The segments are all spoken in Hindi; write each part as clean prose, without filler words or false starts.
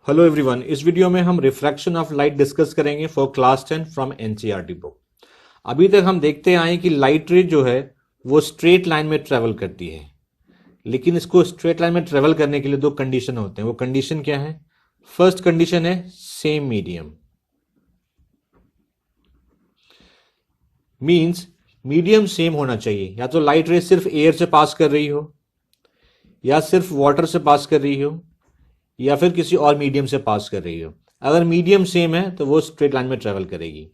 हेलो एवरीवन, इस वीडियो में हम रिफ्रैक्शन ऑफ लाइट डिस्कस करेंगे for class 10 from NCERT book. अभी तक हम देखते आए कि लाइट रे जो है वो स्ट्रेट लाइन में ट्रेवल करती है, लेकिन इसको स्ट्रेट लाइन में ट्रेवल करने के लिए दो कंडीशन होते हैं। वो कंडीशन क्या है? फर्स्ट कंडीशन है same medium, means medium same होना चाहिए। या तो लाइट रे सिर्फ एयर से पास कर रही हो, या सिर्फ वाटर से पास कर रही हो, या फिर किसी और मीडियम से पास कर रही हो। अगर मीडियम सेम है तो वो स्ट्रेट लाइन में ट्रेवल करेगी।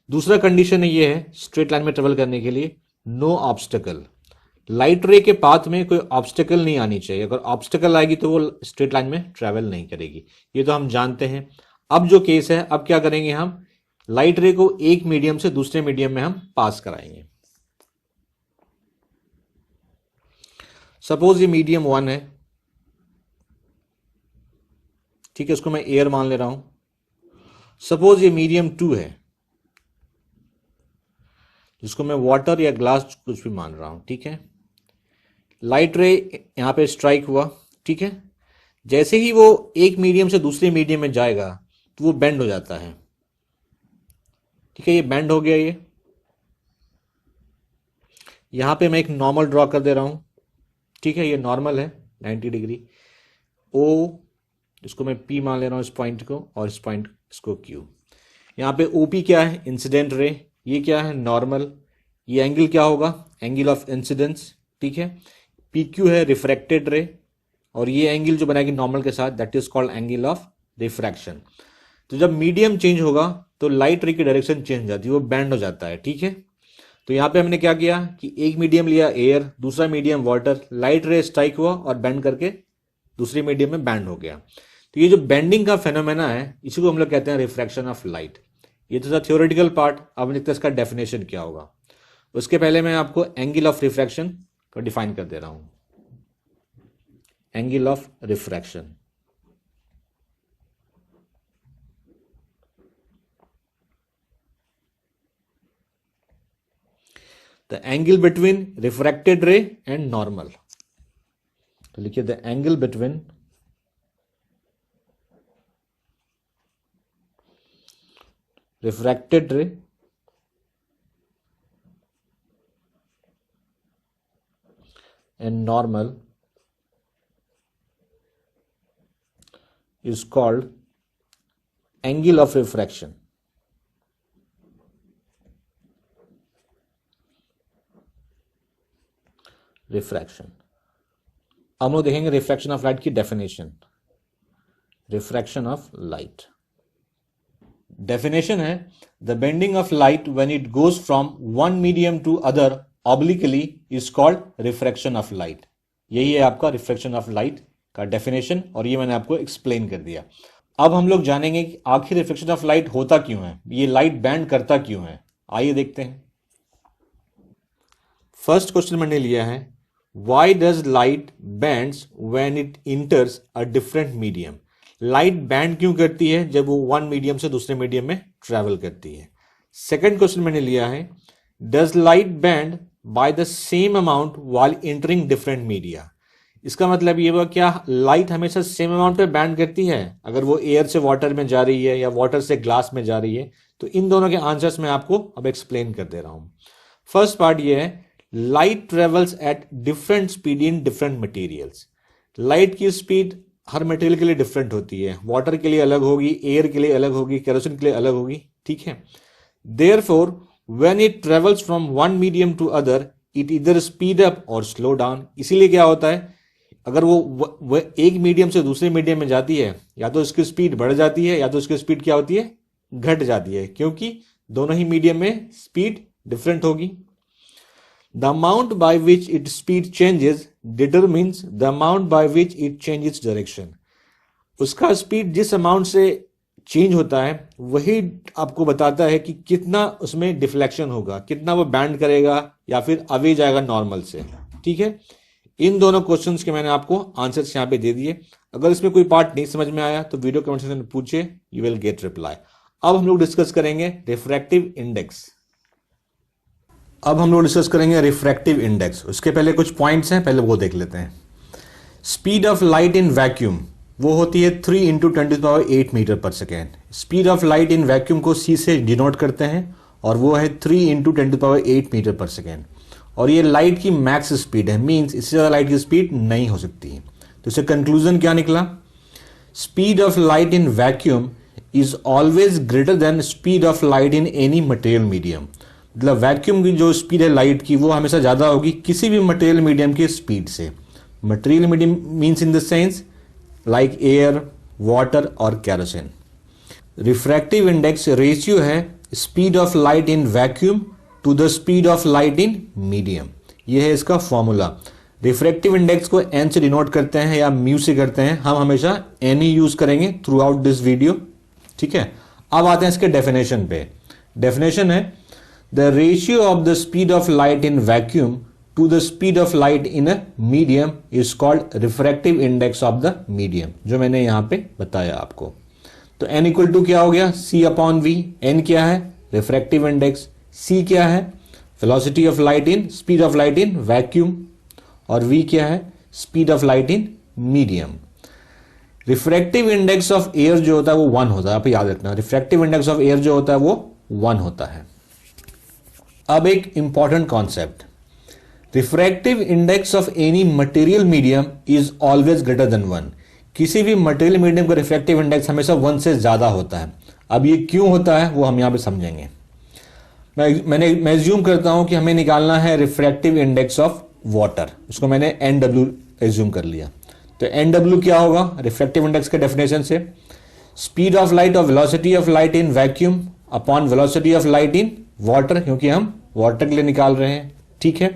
दूसरा कंडीशन ये है स्ट्रेट लाइन में ट्रेवल करने के लिए, नो ऑब्स्टेकल। लाइट रे के पाथ में कोई ऑब्स्टेकल नहीं आनी चाहिए। अगर ऑब्स्टेकल आएगी तो वो स्ट्रेट लाइन में ट्रेवल नहीं करेगी। ये तो हम जानते हैं। अब जो केस है, अब क्या करेंगे, हम लाइट रे को एक मीडियम से दूसरे मीडियम में हम पास कराएंगे। सपोज ये मीडियम 1 है, ठीक है, इसको मैं एयर मान ले रहा हूं। सपोज ये मीडियम 2 है, जिसको मैं वाटर या ग्लास कुछ भी मान रहा हूं, ठीक है। लाइट रे यहां पे स्ट्राइक हुआ, ठीक है। जैसे ही वो एक मीडियम से दूसरे मीडियम में जाएगा तो वो बेंड हो जाता है, ठीक है। ये बेंड हो गया। ये यहां पे मैं एक नॉर्मल ड्रॉ कर दे रहा हूं, ठीक है। ये नॉर्मल है 90 डिग्री। ओ, इसको मैं पी मान ले रहा हूं इस पॉइंट को, और इस पॉइंट इसको क्यू। यहां पे ओपी क्या है? Incident ray. ये क्या है? नॉर्मल। ये एंगल क्या होगा? एंगल ऑफ इंसिडेंस, ठीक है। पी क्यू है रिफ्रैक्टेड रे, और ये एंगल जो बनाएगी नॉर्मल के साथ, that is called angle of refraction. तो जब मीडियम चेंज होगा तो लाइट रे की डायरेक्शन चेंज हो जाती है, वो बैंड हो जाता है, ठीक है। तो यहां पे हमने क्या किया कि एक मीडियम लिया एयर, दूसरा मीडियम वाटर, लाइट रे स्ट्राइक हुआ और बैंड करके दूसरे मीडियम में बैंड हो गया। तो ये जो बेंडिंग का फेनोमेना है, इसी को हम लोग कहते हैं रिफ्रैक्शन ऑफ लाइट। ये तो था थ्योरेटिकल पार्ट। अब देखते हैं इसका डेफिनेशन क्या होगा। उसके पहले मैं आपको एंगल ऑफ रिफ्रैक्शन को डिफाइन कर दे रहा हूं। Angle of refraction, the angle between refracted ray and normal. तो लिखिए the angle between refracted ray and normal is called angle of refraction. Refraction. अब हम लोग देखेंगे रिफ्रैक्शन ऑफ लाइट की definition. Refraction of light definition है the bending of light when it goes from one medium to other obliquely is called refraction of light. यही है आपका रिफ्रैक्शन ऑफ लाइट का डेफिनेशन, और ये मैंने आपको एक्सप्लेन कर दिया। अब हम लोग जानेंगे कि आखिर रिफ्लेक्शन ऑफ लाइट होता क्यों है, ये लाइट बैंड करता क्यों है। आइए देखते हैं। फर्स्ट क्वेश्चन मैंने लिया है, why does light bands when it इंटर्स a different medium. Light band क्यों करती है जब वो वन मीडियम से दूसरे मीडियम में ट्रेवल करती है। सेकंड क्वेश्चन मैंने लिया है, does light band by the same amount while entering different media. इसका मतलब ये हुआ, क्या लाइट हमेशा सेम अमाउंट पे बैंड करती है अगर वो एयर से वाटर में जा रही है या वाटर से ग्लास में जा रही है। तो इन दोनों के आंसर्स मैं आपको अब एक्सप्लेन कर दे रहा हूं। फर्स्ट पार्ट ये है, light travels at different speed in different materials. Light की स्पीड हर मटेरियल के लिए डिफरेंट होती है। वाटर के लिए अलग होगी, एयर के लिए अलग होगी, केरोसिन के लिए अलग होगी, ठीक है। Therefore when it travels from one medium to other it इधर स्पीड अप और स्लो डाउन। इसीलिए क्या होता है, अगर वो एक मीडियम से दूसरे मीडियम में जाती है, या तो इसकी स्पीड बढ़ जाती है या तो इसकी स्पीड क्या होती है, घट जाती है, क्योंकि दोनों ही मीडियम में स्पीड डिफरेंट होगी। The amount by which it speed changes determines the amount by which it changes direction. उसका स्पीड जिस अमाउंट से चेंज होता है वही आपको बताता है कि कितना उसमें डिफ्लेक्शन होगा, कितना वो बैंड करेगा या फिर अवे जाएगा नॉर्मल से, ठीक है। इन दोनों क्वेश्चंस के मैंने आपको आंसर्स यहां पे दे दिए। अगर इसमें कोई पार्ट नहीं समझ में आया तो वीडियो कमेंट सेक्शन में पूछिए, यू विल गेट रिप्लाई। अब हम लोग डिस्कस करेंगे रिफ्रैक्टिव इंडेक्स। अब हम लोग डिस्कस करेंगे रिफ्रैक्टिव इंडेक्स। उसके पहले कुछ पॉइंट्स हैं, पहले वो देख लेते हैं। Speed of light in vacuum, वो होती है 3 × 10⁸ speed of light in vacuum को C से डिनोट करते हैं और वो है 3 × 10⁸ और ये लाइट की मैक्स स्पीड है, मींस इससे ज़्यादा लाइट की स्पीड नहीं हो सकती है। तो इससे कंक्लूजन क्या निकला? Speed of light in vacuum is always greater than speed of light in any material medium. मतलब वैक्यूम की जो स्पीड है लाइट की वो हमेशा ज़्यादा होगी किसी भी मटेरियल मीडियम की स्पीड से। Material medium means in the sense like air, water और कैरोसिन। रिफ्रैक्टिव इंडेक्स रेशियो है speed of light in vacuum to the speed of light in medium. ये है इसका फॉर्मूला। रिफ्रैक्टिव इंडेक्स को एन से डिनोट करते हैं या म्यू से करते हैं, हम हमेशा एन ही यूज करेंगे थ्रू आउट दिस वीडियो, ठीक है। अब आते हैं इसके डेफिनेशन पे। डेफिनेशन है the ratio of the speed of light in vacuum to the speed of light in a medium is called refractive index of the medium, जो मैंने यहां पे बताया आपको। तो n इक्वल टू क्या हो गया? C/V। n क्या है? Refractive index. c क्या है? Velocity of light in, speed of light in vacuum. और v क्या है? Speed of light in medium. Refractive index of air जो होता है वो 1 होता है, आप याद रखना। रिफ्रैक्टिव इंडेक्स ऑफ एयर जो होता है वो 1 होता है। अब एक important concept, refractive index of any material medium is always greater than 1। किसी भी मटेरियल मीडियम का रिफ्रैक्टिव इंडेक्स हमेशा 1 से ज्यादा होता है। अब ये क्यों होता है वो हम यहां पे समझेंगे। मैं एज्यूम करता हूं कि हमें निकालना है रिफ्रैक्टिव इंडेक्स ऑफ वाटर, उसको मैंने NW एज्यूम कर लिया। तो NW क्या होगा रिफ्रैक्टिव इंडेक्स के डेफिनेशन से? स्पीड ऑफ लाइट और velocity of light in vacuum upon velocity of light in water, क्योंकि हम वाटर के लिए निकाल रहे हैं, ठीक है।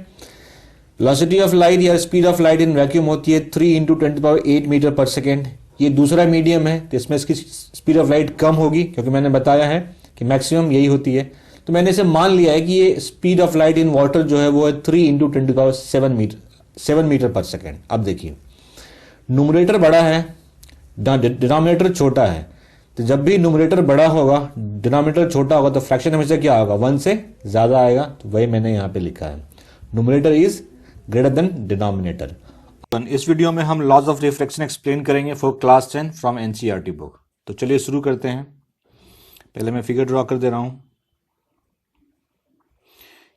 वेलोसिटी ऑफ लाइट या speed of light in vacuum होती है 3 × 10⁸ मीटर/सेकेंड। ये दूसरा मीडियम है तो इसमें इसकी स्पीड ऑफ लाइट कम होगी, क्योंकि मैंने बताया है कि मैक्सिमम यही होती है। तो मैंने इसे मान लिया है कि ये speed of light in water जो है वो है 3 × 10⁷ मीटर/सेकेंड। अब देखिए, न्यूमरेटर बड़ा है, डिनोमिनेटर छोटा है, तो जब भी न्यूमरेटर बड़ा होगा डिनोमिनेटर छोटा होगा तो फ्रैक्शन हमेशा क्या होगा? 1 से ज्यादा आएगा। तो वही मैंने यहां पे लिखा है, numerator is greater than denominator. इस वीडियो में हम लॉज ऑफ रिफ्रैक्शन एक्सप्लेन करेंगे for class 10 from NCERT book. तो चलिए शुरू करते हैं। पहले मैं फिगर ड्रॉ कर दे रहा हूं।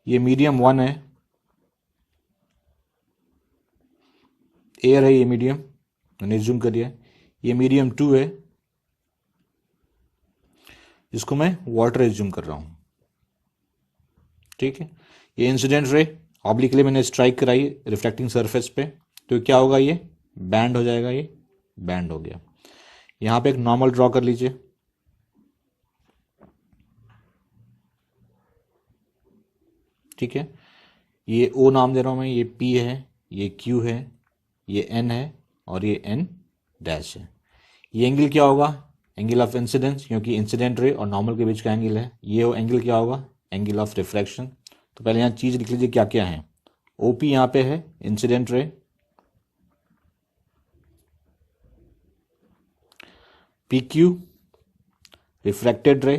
ये मीडियम 1 है, एयर है, ये मीडियम मैंने एज्यूम कर लिया। ये मीडियम 2 है जिसको मैं वाटर एज्यूम कर रहा हूं, ठीक है। ये इंसिडेंट रे ऑब्लिकली मैंने स्ट्राइक कराई रिफ्लेक्टिंग सरफेस पे, तो क्या होगा? ये बैंड हो जाएगा, ये बैंड हो गया। यहां पे एक नॉर्मल ड्रॉ कर लीजिए, ठीक है। ये O नाम दे रहा हूं मैं, ये P है, ये Q है, ये N है और ये N डैश है। ये एंगल क्या होगा? एंगल ऑफ इंसिडेंस, क्योंकि इंसिडेंट रे और नॉर्मल के बीच का एंगल है। ये एंगल क्या होगा? Angle of refraction. तो पहले यहाँ चीज लिख लीजिए क्या क्या है। OP यहाँ पे है इंसिडेंट रे, PQ रिफ्रैक्टेड रे,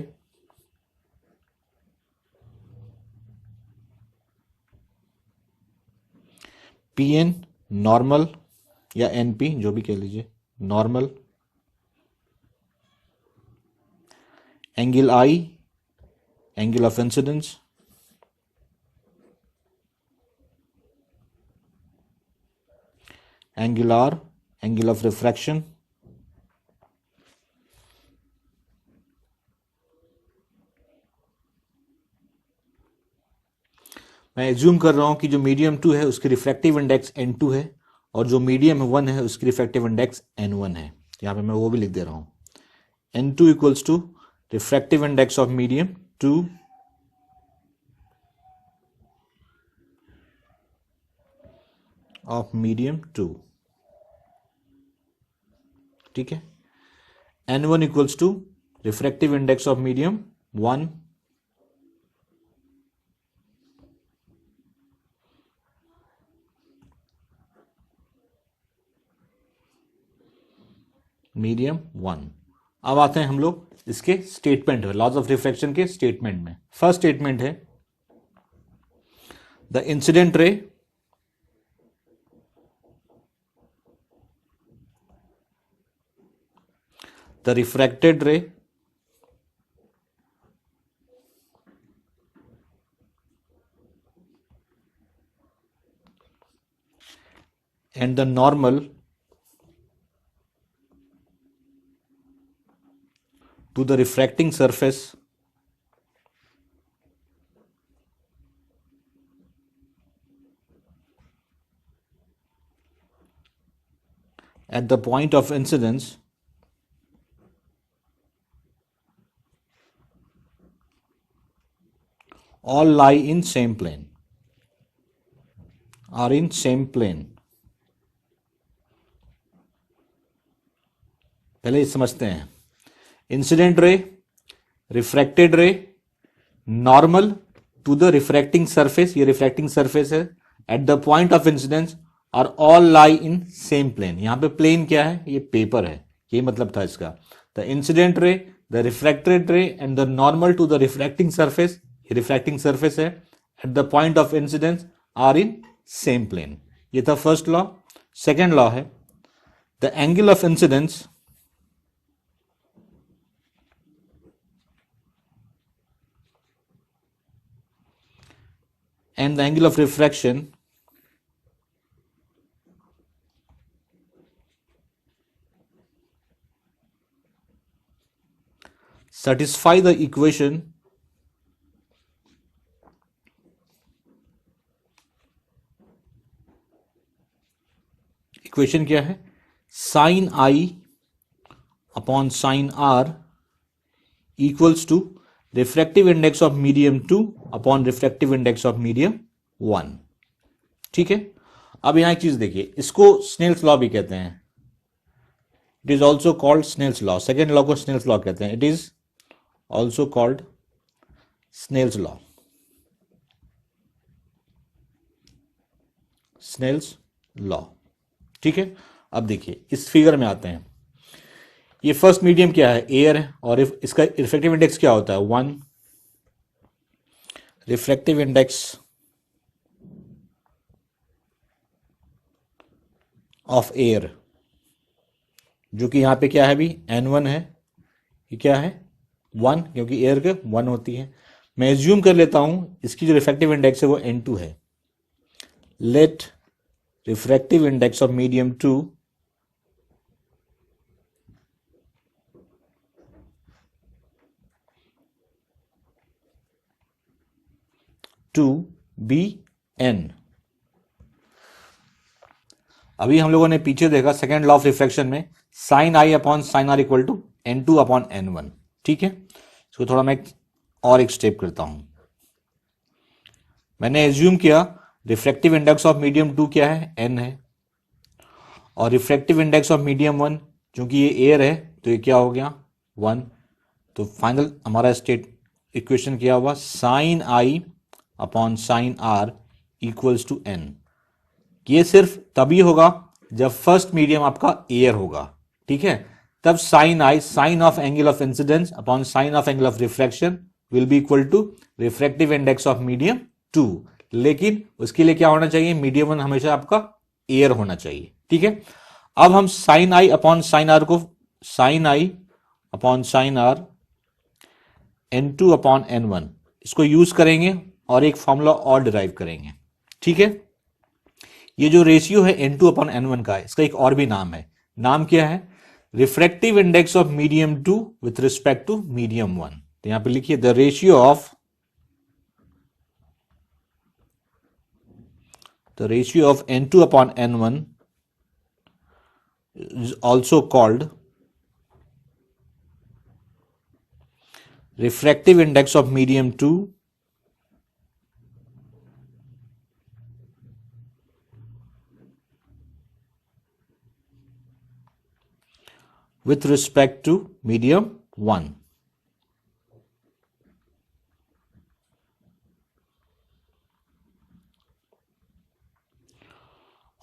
PN नॉर्मल या NP जो भी कह लीजिए, normal. Angle I angle of incidence, angle R angle of refraction, मैं एज्यूम कर रहा हूं कि जो मीडियम 2 है उसकी रिफ्रैक्टिव इंडेक्स N2 है और जो मीडियम 1 है उसकी रिफ्रैक्टिव इंडेक्स N1 है। यहां पे मैं वो भी लिख दे रहा हूं, N2 equals to refractive index of medium 2 of medium 2, ठीक है। N1 equals to refractive index of medium 1 medium 1। अब आते हैं हम लोग इसके स्टेटमेंट है, लॉज ऑफ रिफ्रैक्शन के स्टेटमेंट में। फर्स्ट स्टेटमेंट है the incident ray the refracted ray and the normal to the refracting surface at the point of incidence all lie in same plane, are in same plane. पहले ये समझते हैं, incident ray, refracted ray, normal to the refracting surface, ये रिफ्रैक्टिंग सरफेस है, at the point of incidence और all lie in same plane. यहां पे प्लेन क्या है? ये पेपर है, ये मतलब था इसका. The incident ray, the refracted ray and the normal to the refracting surface, ये रिफ्रैक्टिंग सरफेस है, at the point of incidence are in same plane. ये था फर्स्ट लॉ. सेकेंड लॉ है, the angle of incidence and the angle of refraction satisfy the equation क्या है? sin I upon sin R equals to refractive index of medium 2 upon refractive index of medium 1. ठीक है. अब यहां एक चीज देखिए, इसको स्नेल्स लॉ भी कहते हैं. It is also called Snell's law. Second law को स्नेल्स लॉ कहते हैं. It is also called Snell's law. Snell's law. ठीक है. अब देखिए इस फिगर में आते हैं. ये फर्स्ट मीडियम क्या है? एयर है. और इसका रिफ्रैक्टिव इंडेक्स क्या होता है? 1. रिफ्रैक्टिव इंडेक्स ऑफ एयर, जो कि यहां पे क्या है? अभी N1 है. ये क्या है? 1, क्योंकि एयर के 1 होती है. मैं एज्यूम कर लेता हूं इसकी जो रिफ्रैक्टिव इंडेक्स है वो N2 है. Let refractive index of medium 2 to be N. अभी हम लोगों ने पीछे देखा सेकेंड लॉ ऑफ रिफ्रैक्शन में sine i upon sine r equal टू N2 अपॉन N1. ठीक है. इसको थोड़ा मैं और एक स्टेप करता हूं. मैंने एज्यूम किया रिफ्रैक्टिव इंडेक्स ऑफ मीडियम 2 क्या है? N है. और रिफ्रैक्टिव इंडेक्स ऑफ मीडियम 1, क्योंकि ये एयर है तो ये क्या हो गया? 1. तो फाइनल हमारा स्टेट इक्वेशन क्या हुआ? Sine i upon sine r equals to N. ये सिर्फ तभी होगा जब फर्स्ट मीडियम आपका एयर होगा. ठीक है. तब sine i, sine of angle of incidence upon sine of angle of refraction will be equal to refractive index of medium 2. लेकिन उसके लिए क्या होना चाहिए? मीडियम 1 हमेशा आपका एयर होना चाहिए. ठीक है. अब हम sine i upon sine r को, sine i upon sine r N2 upon N1, इसको यूज करेंगे और एक फॉर्मूला और डिराइव करेंगे. ठीक है. ये जो रेशियो है N2 अपॉन N1 का है, इसका एक और भी नाम है. नाम क्या है? Refractive index of medium 2 with respect to medium 1. तो यहां पे लिखिए the ratio of N2 upon N1 is also called refractive index of medium 2 with respect to medium 1.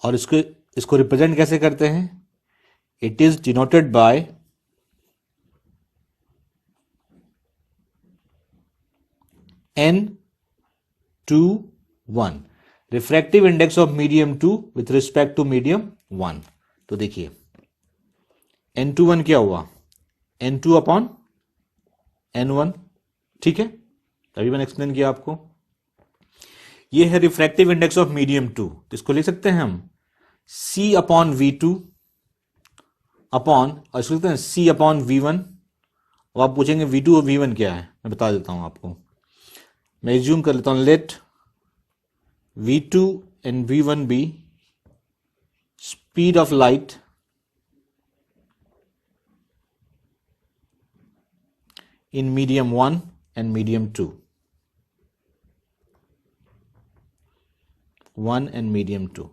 और इसको रिप्रेजेंट कैसे करते हैं? It is denoted by N21, refractive index of medium 2 with respect to medium 1. तो देखिए N21 क्या हुआ? N2 अपॉन N1, ठीक है, तभी मैंने एक्सप्लेन किया आपको। ये है रिफ्रैक्टिव इंडेक्स ऑफ मीडियम 2, तो इसको लिख सकते हैं हम C अपॉन V2 अपॉन, और इसको लिखते हैं C अपॉन V1। अब आप पूछेंगे V2 और V1 क्या है, मैं बता देता हूं आपको। मैं एज्यूम कर लेता हूं, late V2 and V1 be speed of light in medium 1 and medium 2, 1 and medium 2।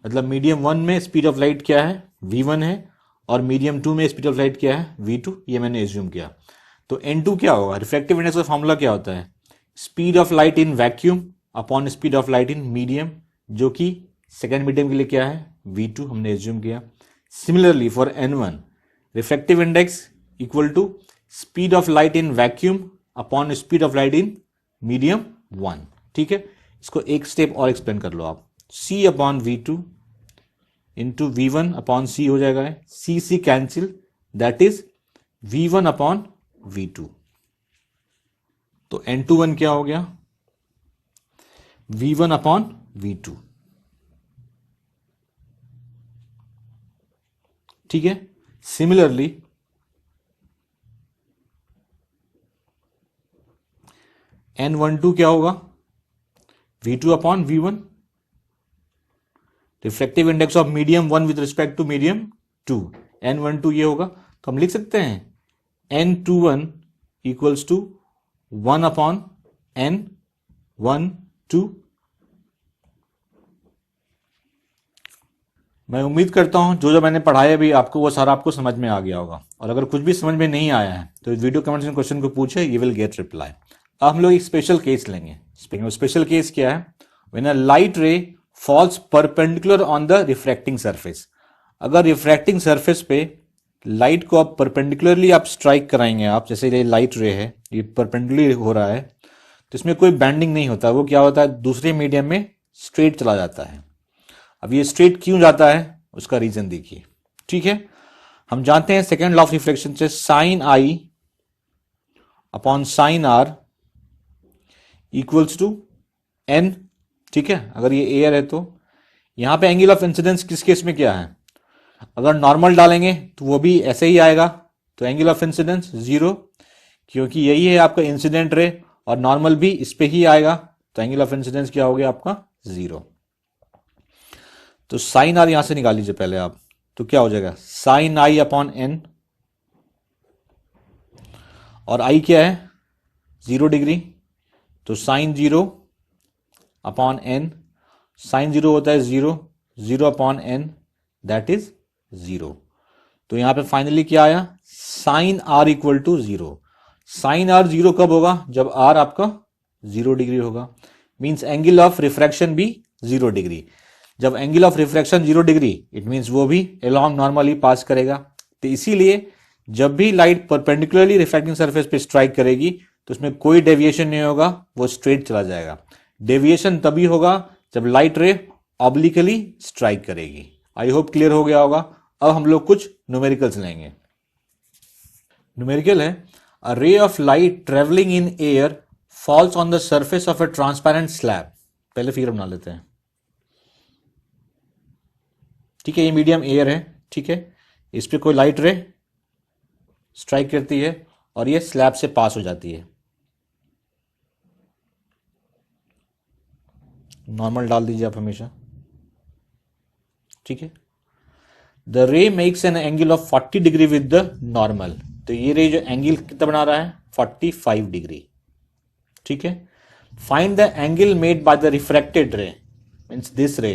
मतलब मीडियम 1 में स्पीड ऑफ लाइट क्या है, V1 है, और मीडियम 2 में स्पीड ऑफ लाइट क्या है, V2। ये मैंने एज्यूम किया। तो N2 क्या होगा, रिफ्रैक्टिव इंडेक्स का फॉर्मूला क्या होता है, speed of light in vacuum upon speed of light in medium, जो कि सेकेंड मीडियम के लिए क्या है, V2 हमने एज्यूम किया। Similarly for N1, refractive index equal to speed of light in vacuum upon speed of light in medium 1, ठीक है। इसको एक स्टेप और एक्सप्लेन कर लो आप, C upon V2 into V1 upon C हो जाएगा, C cancel, that is V1 upon V2। तो N21 क्या हो गया, V1 अपॉन V2, ठीक है। सिमिलरली N12 क्या होगा, V2 upon V1, refractive index of medium 1 with respect to medium 2, N12 ये होगा। तो हम लिख सकते हैं N21 equals to 1 upon N12। मैं उम्मीद करता हूं जो मैंने पढ़ाया भी आपको वो सारा आपको समझ में आ गया होगा, और अगर कुछ भी समझ में नहीं आया है तो इस वीडियो कमेंट्स में क्वेश्चन को पूछे, यू विल गेट रिप्लाई। अब हम लोग एक स्पेशल केस लेंगे। स्पेशल केस क्या है, when a light ray falls perpendicular on the refracting surface. अगर रिफ्रैक्टिंग सरफेस पे लाइट को आप परपेंडिकुलरली आप स्ट्राइक कराएंगे, आप जैसे ये लाइट रे है, ये परपेंडिकुलर हो रहा है, तो इसमें कोई बैंडिंग नहीं होता, वो क्या होता है, दूसरे मीडियम में स्ट्रेट चला जाता है। अब ये स्ट्रेट क्यों जाता है, उसका रीजन देखिए, ठीक है। हम जानते हैं सेकेंड लॉ ऑफ रिफ्लेक्शन से sine i upon sine r equals to n, ठीक है। अगर ये एयर है तो यहां पे एंगल ऑफ इंसिडेंस किस केस में क्या है, अगर नॉर्मल डालेंगे तो वो भी ऐसे ही आएगा, तो एंगल ऑफ इंसिडेंस 0, क्योंकि यही है आपका इंसिडेंट रे, और नॉर्मल भी इस पे ही आएगा, तो एंगल ऑफ इंसिडेंस क्या हो गया आपका 0। तो साइन आर यहां से निकाल लीजिए पहले आप, तो क्या हो जाएगा साइन आई अपॉन एन, और आई क्या है 0 डिग्री, तो साइन 0 अपॉन एन, साइन 0 होता है 0, 0 अपॉन एन दैट इज 0। तो यहां पे फाइनली क्या आया, sine r equal to 0। Sine r 0 कब होगा, जब आर आपका 0 डिग्री होगा, मींस एंगल ऑफ रिफ्रैक्शन भी 0 डिग्री। जब angle of refraction 0 degree, it means वो भी अलोंग नॉर्मली पास करेगा। तो इसीलिए जब भी लाइट परपेंडिकुलरली रिफ्रैक्टिंग सरफेस पे स्ट्राइक करेगी तो उसमें कोई डेविएशन नहीं होगा, वो स्ट्रेट चला जाएगा। डेविएशन तभी होगा जब लाइट रे ऑब्लिकली स्ट्राइक करेगी। आई होप क्लियर हो गया होगा। अब हम लोग कुछ न्यूमेरिकल्स लेंगे। न्यूमेरिकल है, a ray of light travelling in air falls on the surface of a transparent slab. पहले फिगर बना लेते हैं, ठीक है। ये मीडियम एयर है, ठीक है, इस पे कोई लाइट रे स्ट्राइक करती है और ये स्लैब से पास हो जाती है। नॉर्मल डाल दीजिए आप हमेशा, ठीक है। द रे makes an angle of 40 degree with the normal. तो ये रे जो एंगल कितना बना रहा है 45 डिग्री, ठीक है। Find the angle made by the refracted ray, means this ray,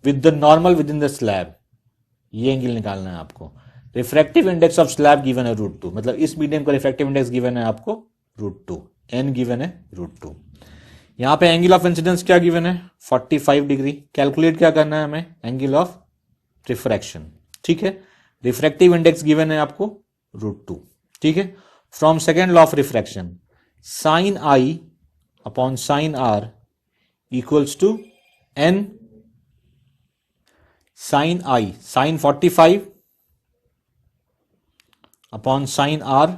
with the normal within the slab. ये एंगल निकालना है आपको। Refractive index of slab given है √2, मतलब इस मीडियम का रिफ्रैक्टिव इंडेक्स गिवन है आपको √2, एन गिवन है √2। यहां पे एंगल ऑफ इंसिडेंस क्या गिवन है 45 डिग्री। कैलकुलेट क्या करना है हमें, एंगल ऑफ रिफ्रैक्शन, ठीक है। रिफ्रैक्टिव इंडेक्स गिवन है आपको √2, ठीक है। From second law of refraction, sine i upon sine r equals to n sine i, sine 45 upon sine r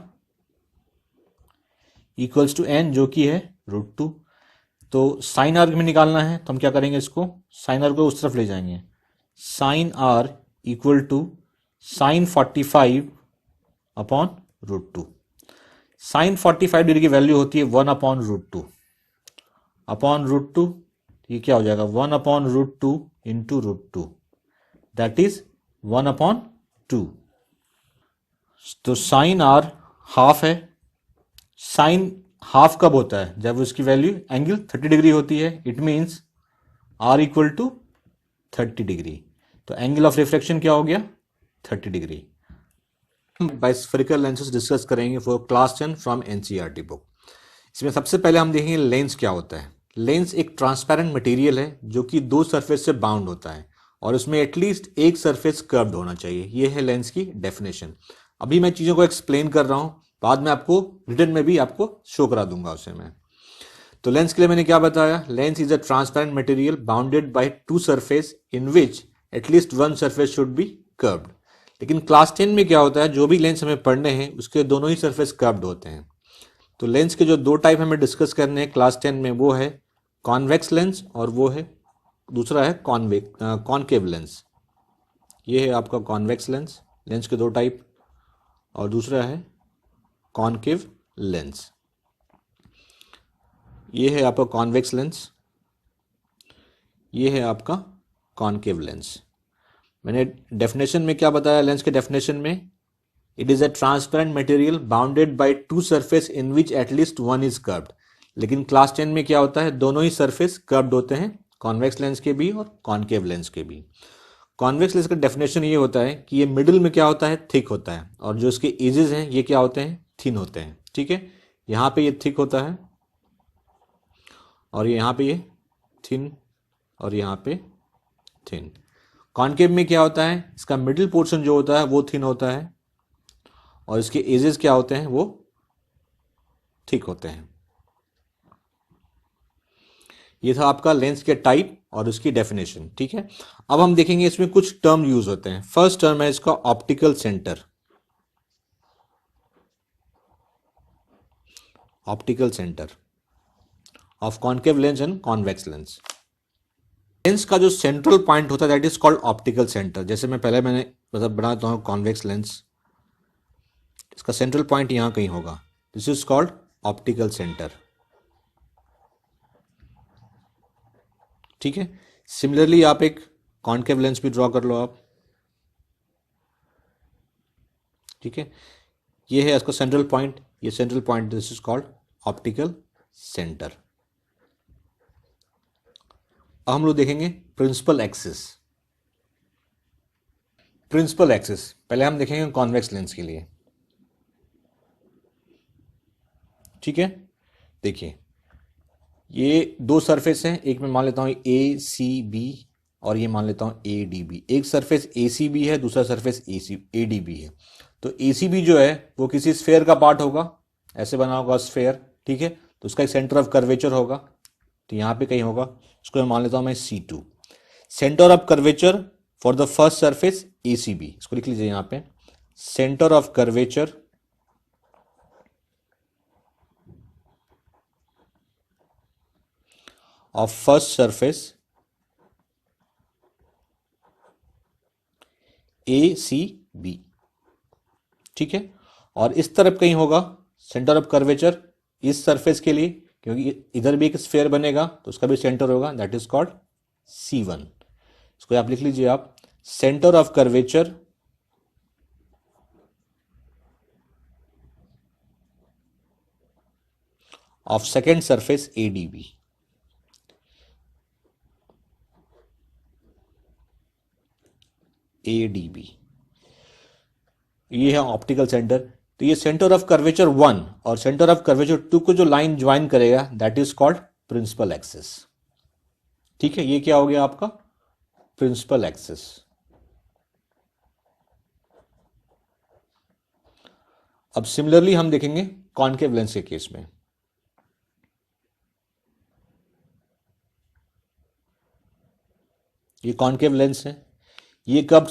equals to n, जो कि है √2। तो साइन आर में निकालना है तो हम क्या करेंगे, इसको साइन आर को उस तरफ ले जाएंगे। Sine r equal to sine 45 upon √2। Sine 45 degree की वैल्यू होती है 1 अपॉन √2 अपॉन √2। ये क्या हो जाएगा, 1 upon √2 into √2, that is 1 upon 2। तो साइन आर हाफ है। साइन हाफ कब होता है, जब उसकी वैल्यू एंगल 30 डिग्री होती है। It means r equal to 30 degree. तो एंगल ऑफ रिफ्लेक्शन क्या हो गया, 30 डिग्री। बाइस्फेरिकल लेंसेज डिस्कस करेंगे for class 10 from NCERT book. इसमें सबसे पहले हम देखेंगे लेंस क्या होता है। लेंस एक ट्रांसपेरेंट मटेरियल है जो कि दो सरफेस से बाउंड होता है और उसमें एटलीस्ट एक सरफेस कर्व्ड होना चाहिए। ये है लेंस की डेफिनेशन। अभी मैं चीज़ों को एक्सप्लेन कर रहा हूँ, बाद में आपको रिटन में भी आपको शो करा दूंगा उसे मैं। तो लेंस के लिए मैंने क्या बताया, lens is a transparent material bounded by to surface in which at least one surface should be curved. लेकिन क्लास 10 में क्या होता है, जो भी लेंस हमें पढ़ने हैं उसके दोनों ही सरफेस कर्व्ड होते हैं। तो लेंस के जो दो टाइप हमें डिस्कस करने हैं क्लास 10 में, वो है कॉन्वेक्स लेंस और वो है दूसरा है कॉनकेव लेंस। ये है आपका कॉन्वेक्स लेंस, लेंस के दो टाइप, और दूसरा है कॉनकेव लेंस। ये है आपका कॉन्वेक्स लेंस, ये है आपका कॉनकेव लेंस। मैंने डेफिनेशन में क्या बताया, लेंस के डेफिनेशन में, it is a transparent material bounded by to surface in which at least one is curved. लेकिन क्लास 10 में क्या होता है, दोनों ही सरफेस कर्व्ड होते हैं, कॉन्वेक्स लेंस के भी और कॉनकेव लेंस के भी। कॉन्वेक्स लेंस का डेफिनेशन ये होता है कि ये मिडिल में क्या होता है, थिक होता है, और जो इसके एजेस हैं ये क्या होते हैं, थिन होते हैं। ठीक है, यहाँ पे ये थिक होता है और यहाँ पे ये थिन और यहाँ पे थिन। कॉनकेव में क्या होता है, इसका मिडिल पोर्शन जो होता है वो थिन होता है और इसके एजेस क्या होते हैं, वो थिक होते हैं। ये था आपका लेंस के टाइप और उसकी डेफिनेशन। ठीक है, अब हम देखेंगे इसमें कुछ टर्म यूज होते हैं। फर्स्ट टर्म है इसका optical centre. Optical centre of concave lens and convex lens. Lens का जो सेंट्रल पॉइंट होता है that is called optical centre. जैसे मैंने मतलब बनाता हूं कॉन्वेक्स लेंस, इसका सेंट्रल पॉइंट यहां कहीं होगा, this is called optical centre. ठीक है, सिमिलरली आप एक कॉनकेव लेंस भी ड्रॉ कर लो आप। ठीक है, ये है इसका सेंट्रल पॉइंट, ये central point, this is called optical centre. अब हम लोग देखेंगे प्रिंसिपल एक्सिस। प्रिंसिपल एक्सिस पहले हम देखेंगे कॉन्वेक्स लेंस के लिए। ठीक है, देखिए ये दो सरफेस हैं, एक मैं मान लेता हूं ए सी बी और ये मान लेता हूं ए डी बी। एक सरफेस ए सी बी है, दूसरा सरफेस ए डी बी है। तो ए सी बी जो है वो किसी स्फेयर का पार्ट होगा, ऐसे बना होगा स्फेयर। ठीक है, तो उसका एक सेंटर ऑफ कर्वेचर होगा, तो यहाँ पे कहीं होगा, इसको मैं मान लेता हूं मैं C2। Centre of curvature for the first surface A C B, इसको लिख लीजिए यहाँ पे, centre of curvature of first surface ACB। ठीक है, और इस तरफ कहीं होगा सेंटर ऑफ कर्वेचर इस सरफेस के लिए, क्योंकि इधर भी एक स्फेयर बनेगा तो उसका भी सेंटर होगा, दैट इज कॉल्ड C1। इसको आप लिख लीजिए आप, centre of curvature of second surface ADB। ADB ये है ऑप्टिकल सेंटर। तो ये सेंटर ऑफ कर्वेचर 1 और सेंटर ऑफ कर्वेचर 2 को जो लाइन ज्वाइन करेगा that is called principal axis. ठीक है, ये क्या हो गया आपका प्रिंसिपल एक्सिस। अब सिमिलरली हम देखेंगे कॉनकेव लेंस के केस में। ये कॉनकेव लेंस है, ये कर्व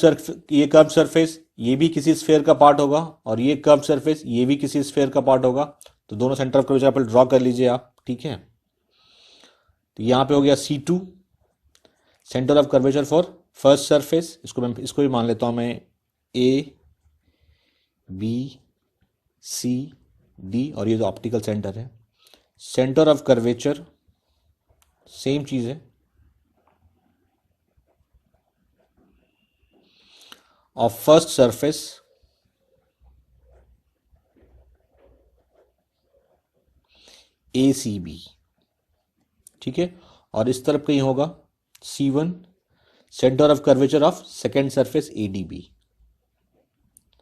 सरफेस ये भी किसी स्फेयर का पार्ट होगा, और ये कर्व सरफेस ये भी किसी स्फेयर का पार्ट होगा। तो दोनों सेंटर ऑफ कर्वेचर पर ड्रॉ कर लीजिए आप, ठीक है। तो यहाँ पे हो गया C2 centre of curvature for first surface. इसको भी मान लेता हूँ मैं ABCD, और ये जो ऑप्टिकल सेंटर है, सेंटर ऑफ कर्वेचर सेम चीज है ऑफ फर्स्ट सरफेस ACB, ठीक है। और इस तरफ कहीं होगा C1 centre of curvature of second surface ADB,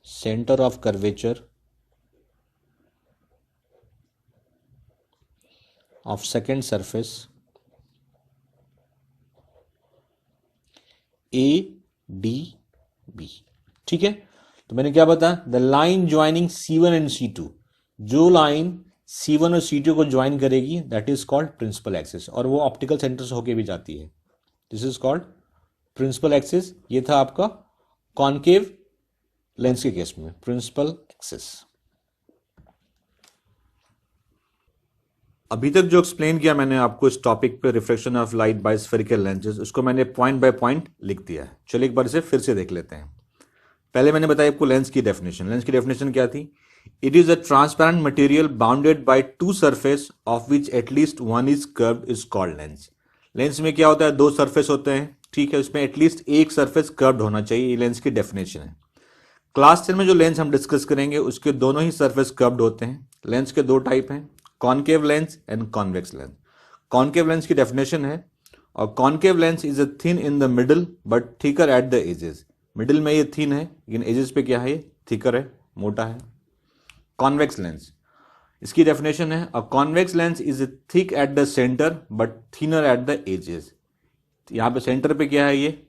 centre of curvature of second surface ADB, ठीक है। तो मैंने क्या बताया, the line joining C1 and C2, जो लाइन C1 और C2 को ज्वाइन करेगी that is called principal axis, और वो ऑप्टिकल सेंटर से होके भी जाती है। This is called principal axis. ये था आपका कॉनकेव लेंस के केस में प्रिंसिपल एक्सिस। अभी तक जो एक्सप्लेन किया मैंने आपको इस टॉपिक पे reflection of light by spherical lenses, उसको मैंने पॉइंट बाय पॉइंट लिख दिया है। चलिए एक बार इसे फिर से देख लेते हैं। पहले मैंने बताया आपको लेंस की डेफिनेशन। लेंस की डेफिनेशन क्या थी? It is a transparent material bounded by to surface of which at least one is curved is called lens. Lens में क्या होता है, दो सरफेस होते हैं, ठीक है। उसमें एटलीस्ट एक सरफेस कर्व्ड होना चाहिए, ये लेंस की डेफिनेशन है। क्लास 10 में जो लेंस हम डिस्कस करेंगे उसके दोनों ही सरफेस कर्व्ड होते हैं। लेंस के दो टाइप हैं, concave lens and convex lens. Concave lens की डेफिनेशन है, और concave lens is a thin in the middle but thicker at the edges. Middle में ये थिन है लेकिन एजेस पे क्या है, ये थिकर है, मोटा है। कॉन्वेक्स लेंस, इसकी डेफिनेशन है, a convex lens is thick at the centre but thinner at the edges. यहां पे सेंटर पे क्या है, ये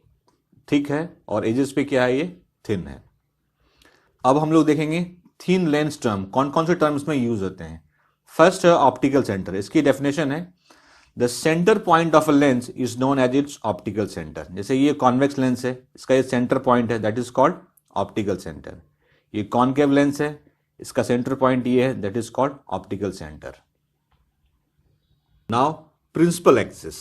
थिक है, और एजेस पे क्या है, ये थिन है। अब हम लोग देखेंगे थिन लेंस टर्म, कौन कौन से टर्म इसमें यूज होते हैं। फर्स्ट है ऑप्टिकल सेंटर। इसकी डेफिनेशन है, the centre point of a lens is known as its optical centre. जैसे ये कॉन्वेक्स लेंस है, इसका ये सेंटर पॉइंट है, that is called optical centre. ये कॉनकेव लेंस है, इसका सेंटर पॉइंट ये है, that is called optical centre. Now principal axis,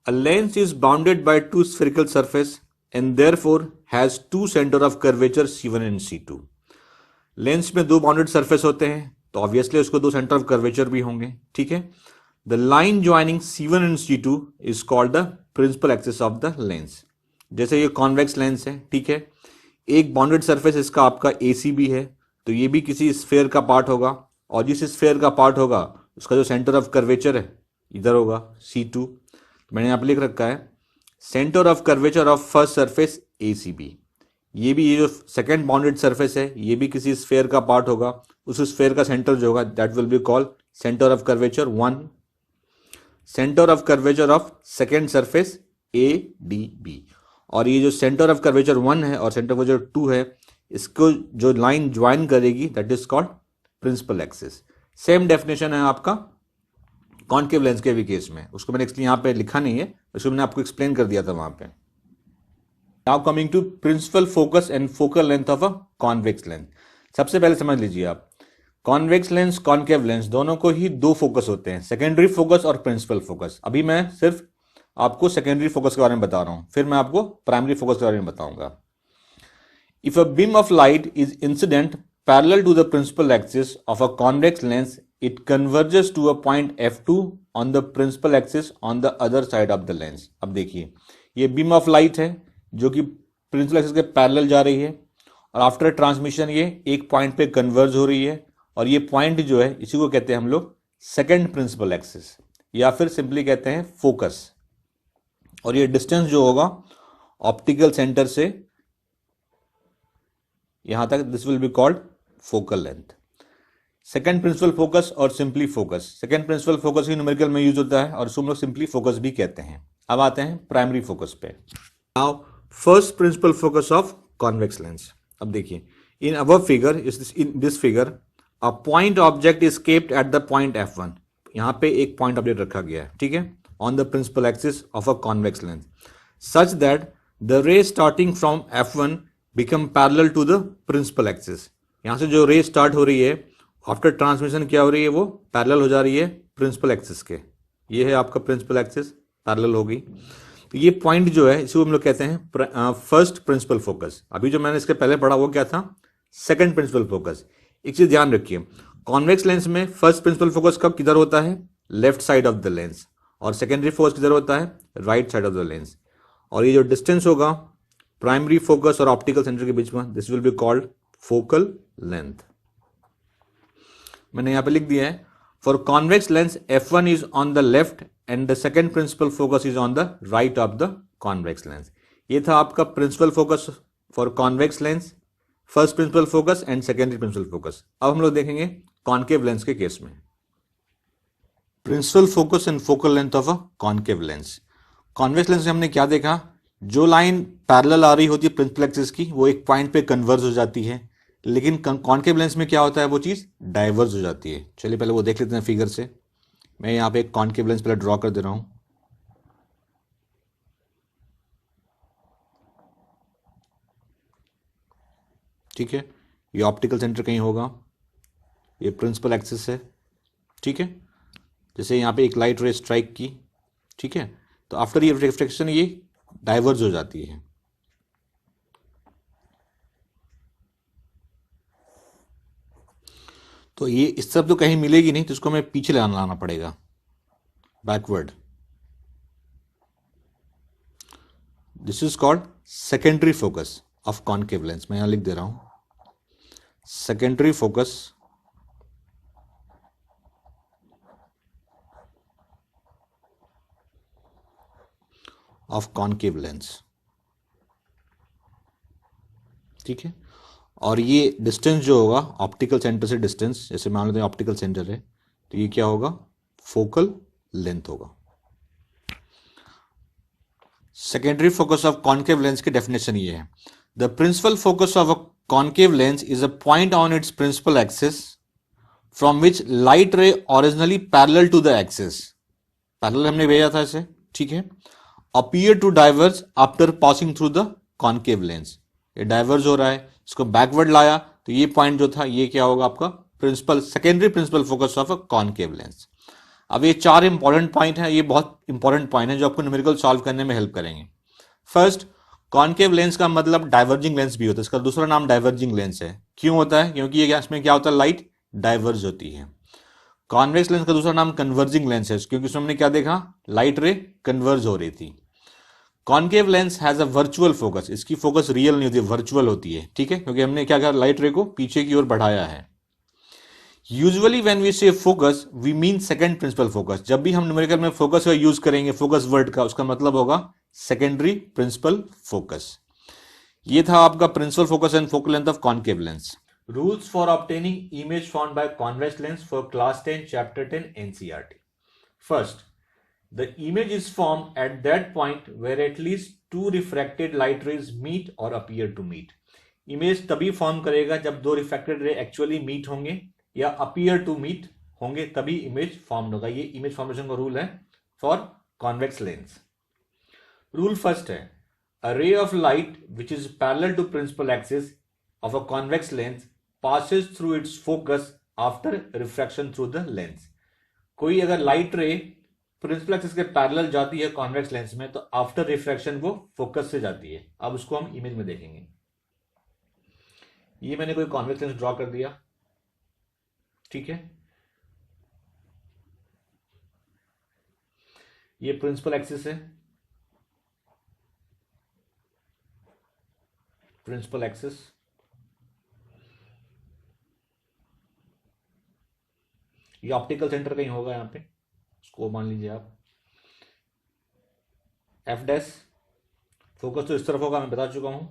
a lens is bounded by two spherical surface and therefore has two centre of curvature C1 and C2। Lens में दो बाउंडेड सरफेस होते हैं तो ऑब्वियसली उसको दो सेंटर ऑफ कर्वेचर भी होंगे, ठीक है। The line joining C1 and C2 is called the principal axis of the lens. जैसे ये कॉन्वेक्स लेंस है, ठीक है, एक बाउंडेड सरफेस इसका आपका ACB है, तो ये भी किसी स्फेयर का पार्ट होगा, और जिस स्फेयर का पार्ट होगा उसका जो सेंटर ऑफ कर्वेचर है इधर होगा C2। तो मैंने यहाँ पे लिख रखा है centre of curvature of first surface ACB। ये भी, ये जो सेकेंड बाउंडेड सरफेस है ये भी किसी स्फेयर का पार्ट होगा, उस स्फेयर का सेंटर जो होगा that will be called centre of curvature 1। Centre of curvature of second surface ADB, और ये जो सेंटर ऑफ कर्वेचर 1 है और सेंटर ऑफ कर्वेचर 2 है, इसको जो लाइन ज्वाइन करेगी that is called principal axis. Same definition है आपका कॉनकेव लेंस के भी केस में, उसको मैंने एक्चुअली यहाँ पे लिखा नहीं है, उसको मैंने आपको एक्सप्लेन कर दिया था वहां पे। Now coming to principal focus and focal length of a convex lens. सबसे पहले समझ लीजिए आप, कॉन्वेक्स लेंस कॉनकेव लेंस दोनों को ही दो फोकस होते हैं, सेकेंडरी फोकस और प्रिंसिपल फोकस। अभी मैं सिर्फ आपको सेकेंडरी फोकस के बारे में बता रहा हूं, फिर मैं आपको प्राइमरी फोकस के बारे में बताऊंगा। If a beam of light is incident parallel to the principal axis of a convex lens, it converges to a point F2 on the principal axis on the other side of the lens. अब देखिए, ये बीम ऑफ लाइट है जो कि प्रिंसिपल एक्सिस के पैरेलल जा रही है, और आफ्टर ट्रांसमिशन ये एक पॉइंट पे कन्वर्ज हो रही है, और ये पॉइंट जो है इसी को कहते हैं हम लोग सेकेंड प्रिंसिपल एक्सिस, या फिर सिंपली कहते हैं फोकस। और ये डिस्टेंस जो होगा ऑप्टिकल सेंटर से यहां तक, this will be called focal length. Second principal focus और simply focus, second principal focus ही न्यूमेरिकल में यूज होता है और इसको हम लोग सिंपली फोकस भी कहते हैं। अब आते हैं प्राइमरी फोकस पे। Now first principal focus of convex lens. अब देखिए, in above figure, in this figure, a point object is capped eight the point F1। यहां पे एक पॉइंट ऑब्जेक्ट रखा गया है, ठीक है, on the principal axis of a convex lens, such that the ray starting from F1 become parallel to the principal axis. यहां से जो रे स्टार्ट हो रही है आफ्टर ट्रांसमिशन क्या हो रही है, वो पैरेलल हो जा रही है प्रिंसिपल एक्सिस के। ये है आपका प्रिंसिपल एक्सिस, पैरेलल होगी। तो ये पॉइंट जो है इसे हम लोग कहते हैं फर्स्ट प्रिंसिपल फोकस। अभी जो मैंने इसके पहले पढ़ा वो क्या था, सेकंड प्रिंसिपल फोकस। एक चीज ध्यान रखिए, कॉन्वेक्स लेंस में फर्स्ट प्रिंसिपल फोकस कब किधर होता है, left side of the lens, और सेकेंडरी फोकस किधर होता है, right side of the lens. और ये जो डिस्टेंस होगा प्राइमरी फोकस और ऑप्टिकल सेंटर के बीच में, this will be called focal length. मैंने यहां पे लिख दिया है, for convex lens F1 is on the left and the second principal focus is on the right of the convex lens. ये था आपका principal focus for convex lens, first principal focus and secondary principal focus. अब हम लोग देखेंगे कॉन्केव लेंस के केस में, principal focus and focal length of a concave lens. Convex lens में हमने क्या देखा, जो लाइन पैरेलल आ रही होती है प्रिंसिपल एक्सिस की वो एक पॉइंट पे कन्वर्ज हो जाती है, लेकिन कॉन्केव लेंस में क्या होता है, वो चीज डाइवर्ज हो जाती है। चलिए पहले वो देख लेते हैं फिगर से। मैं यहां पे एक कॉन्केव लेंस पहले ड्रॉ कर दे रहा हूं। ठीक है, ये ऑप्टिकल सेंटर कहीं होगा, ये प्रिंसिपल एक्सिस है। ठीक है, जैसे यहां पे एक लाइट रे स्ट्राइक की, ठीक है, तो आफ्टर ये रिफ्लेक्शन ये डाइवर्ज हो जाती है। तो ये इस तरफ तो कहीं मिलेगी नहीं, तो इसको हमें पीछे लाना पड़ेगा, backward. This is called secondary focus of concave lens. मैं यहां लिख दे रहा हूं, secondary focus of concave lens. ठीक है, और ये डिस्टेंस जो होगा ऑप्टिकल सेंटर से डिस्टेंस, जैसे मान लेते हैं ऑप्टिकल सेंटर है, तो ये क्या होगा, फोकल लेंथ होगा। Secondary focus of concave lens की डेफिनेशन ये है, the principal focus of a concave lens is a point on its principal axis from which light ray originally parallel to the axis, parallel हमने भेजा था इसे, ठीक है, appear to diverge after passing through the concave lens. ये डाइवर्ज हो रहा है, इसको बैकवर्ड लाया, तो ये पॉइंट जो था ये क्या होगा आपका principal secondary principal focus of a concave lens. अब ये चार इंपॉर्टेंट पॉइंट है, ये बहुत इंपॉर्टेंट पॉइंट है जो आपको न्यूमेरिकल सॉल्व करने में हेल्प करेंगे। फर्स्ट, कॉन्केव लेंस का मतलब डाइवर्जिंग लेंस भी होता है, इसका दूसरा नाम डाइवर्जिंग लेंस है। क्यों होता है, क्योंकि ये इसमें क्या होता है, लाइट डाइवर्ज होती है। कॉन्वेक्स लेंस का दूसरा नाम कन्वर्जिंग लेंस है, क्योंकि उसमें हमने क्या देखा, लाइट रे कन्वर्ज हो रही थी। Concave lens has a virtual focus, इसकी फोकस रियल नहीं होती, वर्चुअल होती है। ठीक है, क्योंकि हमने क्या कहा, लाइट रे को पीछे की ओर बढ़ाया है। Usually when we say focus we mean second principal focus. जब भी हम न्यूमेरिकल में फोकस का यूज करेंगे, फोकस वर्ड का, उसका मतलब होगा सेकेंडरी प्रिंसिपल फोकस। ये था आपका principal focus and focal length of concave lens. Rules for obtaining image found by convex lens for class 10 chapter 10 NCERT. First, the image is formed at that point where at least two refracted light rays meet or appear to meet. Image तभी फॉर्म करेगा जब दो रिफ्रैक्टेड रे एक्चुअली मीट होंगे या अपीयर टू मीट होंगे, तभी इमेज फॉर्म होगा। ये इमेज फॉर्मेशन का रूल है for convex lens. Rule first है, a ray of light which is parallel to principal axis of a convex lens passes through its focus after refraction through the lens. कोई अगर लाइट रे प्रिंसिपल एक्सिस के पैरेलल जाती है कॉन्वेक्स लेंस में, तो आफ्टर रिफ्रैक्शन वो फोकस से जाती है। अब उसको हम इमेज में देखेंगे। ये मैंने कोई कॉन्वेक्स लेंस ड्रॉ कर दिया, ठीक है, ये प्रिंसिपल एक्सिस है, प्रिंसिपल एक्सिस, ये ऑप्टिकल सेंटर कहीं होगा यहां पे, उसको मान लीजिए आप एफ डैश। फोकस तो इस तरफ होगा, मैं बता चुका हूं।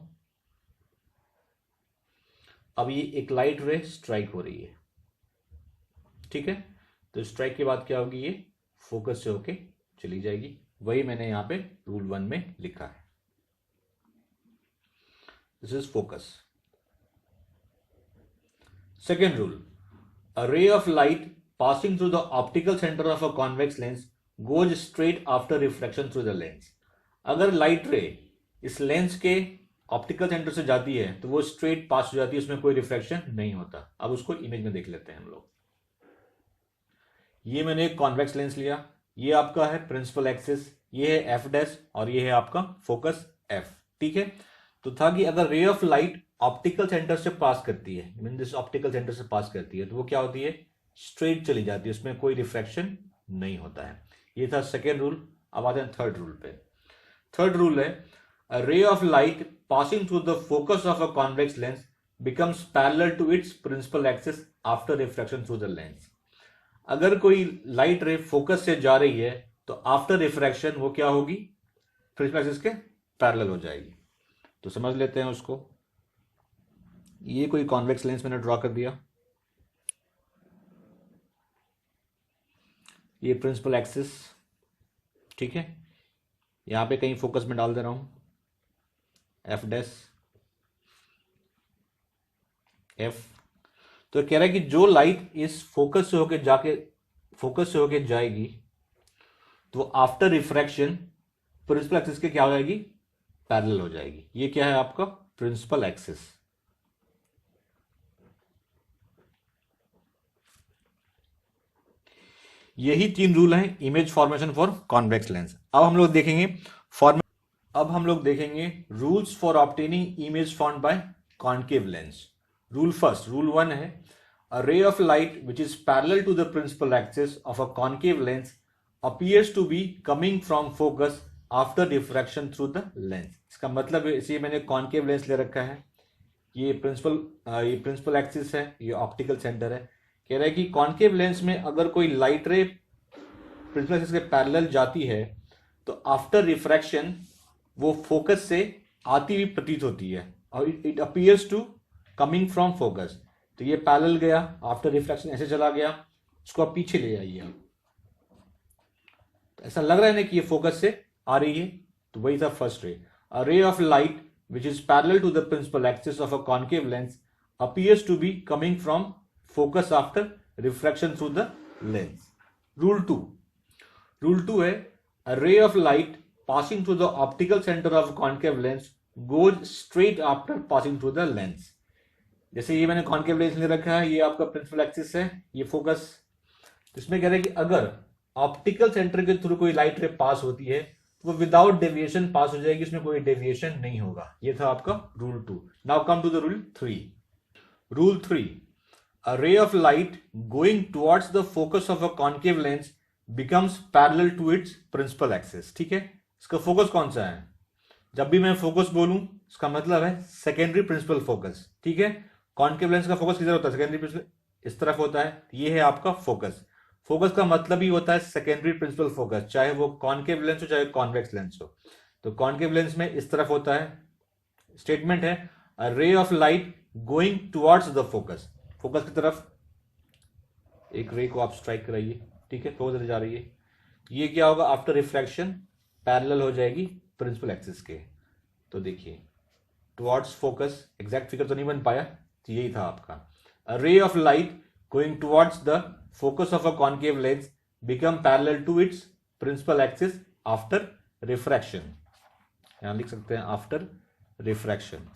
अब ये एक लाइट रे स्ट्राइक हो रही है, ठीक है, तो स्ट्राइक के बाद क्या होगी, ये फोकस से होके चली जाएगी। वही मैंने यहां पे रूल 1 में लिखा है, this is focus. Second rule, a ray of light passing through the optical center of a convex lens goes straight after refraction through the lens. अगर लाइट रे इस लेंस के ऑप्टिकल सेंटर से जाती है तो वो स्ट्रेट पास हो जाती है, उसमें कोई रिफ्लेक्शन नहीं होता। अब उसको इमेज में देख लेते हैं हम लोग। ये मैंने एक कॉन्वेक्स लेंस लिया, ये आपका है प्रिंसिपल एक्सिस, ये है एफ डैश और ये है आपका फोकस एफ। ठीक है, तो था कि अगर रे ऑफ लाइट ऑप्टिकल सेंटर से पास करती है, मीन दिस ऑप्टिकल सेंटर से पास करती है, तो वो क्या होती है, स्ट्रेट चली जाती है, उसमें कोई रिफ्रैक्शन नहीं होता है। ये था सेकेंड रूल। अब आते हैं थर्ड रूल पे। थर्ड रूल है, a ray of light passing through the focus of a convex lens becomes parallel to its principal axis after refraction through the lens। अगर कोई लाइट रे फोकस से जा रही है तो आफ्टर रिफ्रैक्शन वो क्या होगी, प्रिंसिपल एक्सिस के पैरेलल हो जाएगी। तो समझ लेते हैं उसको। ये कोई कॉन्वेक्स लेंस मैंने ड्रॉ कर दिया, ये प्रिंसिपल एक्सिस, ठीक है, यहां पे कहीं फोकस में डाल दे रहा हूं एफ डैश एफ। तो कह रहा है कि जो लाइट इस फोकस से होके जाएगी तो आफ्टर रिफ्रैक्शन प्रिंसिपल एक्सिस के क्या हो जाएगी, पैरेलल हो जाएगी। ये क्या है आपका प्रिंसिपल एक्सिस। यही तीन रूल हैं image formation for convex lens. अब हम लोग देखेंगे rules for obtaining image formed by concave lens. Rule first, rule one है, a ray of light which is parallel to the principal axis of a concave lens appears to be coming from focus after diffraction through the lens। इसका मतलब है, इसे मैंने कॉन्केव लेंस ले रखा है, ये प्रिंसिपल एक्सिस है, ये ऑप्टिकल सेंटर है। कह रहा है कि कॉन्केव लेंस में अगर कोई लाइट रे प्रिंसिपल एक्सिस के पैरेलल जाती है तो आफ्टर रिफ्रैक्शन वो फोकस से आती हुई प्रतीत होती है और it appears to coming from focus. तो ये पैरेलल गया, आफ्टर रिफ्लेक्शन ऐसे चला गया, इसको आप पीछे ले आइए। तो ऐसा लग रहा है ना कि ये फोकस से आ रही है, तो वही था first ray. A ray of light which is parallel to the principal axis of a concave lens appears to be coming from focus after reflection through the lens. Rule two है, a ray of light passing through the optical centre of concave lens goes straight after passing through the lens. जैसे ये मैंने कॉन्केव लेंस ले रखा है, ये आपका प्रिंसिपल एक्सिस है, ये फोकस। इसमें कह रहे हैं कि अगर ऑप्टिकल सेंटर के थ्रू कोई लाइट रे पास होती है तो वो विदाउट डेविएशन पास हो जाएगी, इसमें कोई डेविएशन नहीं होगा। ये था आपका rule two. Now come to the rule three. Rule three, a ray of light going towards the focus of a concave lens becomes parallel to its principal axis. ठीक है, इसका फोकस कौन सा है, जब भी मैं फोकस बोलूं इसका मतलब है सेकेंडरी प्रिंसिपल फोकस। ठीक है, कॉन्केव लेंस का फोकस किधर होता है, सेकेंडरी प्रिंसिपल इस तरफ होता है, ये है आपका फोकस। फोकस का मतलब ही होता है सेकेंडरी प्रिंसिपल फोकस, चाहे वो कॉन्केव लेंस हो चाहे कॉन्वेक्स लेंस हो। तो कॉन्केव लेंस में इस तरफ होता है। स्टेटमेंट है, a ray of light going towards the focus, focus की तरफ एक रे को आप स्ट्राइक कराइए, ठीक है, फोकस जा रही है। ये क्या होगा, आफ्टर रिफ्रैक्शन पैरेलल हो जाएगी प्रिंसिपल एक्सिस के। तो देखिए टुवर्ड्स फोकस, एग्जैक्ट फिगर तो नहीं बन पाया, तो यही था आपका, a ray of light going towards the focus of a concave lens become parallel to its principal axis after refraction. यहां लिख सकते हैं आफ्टर रिफ्रैक्शन।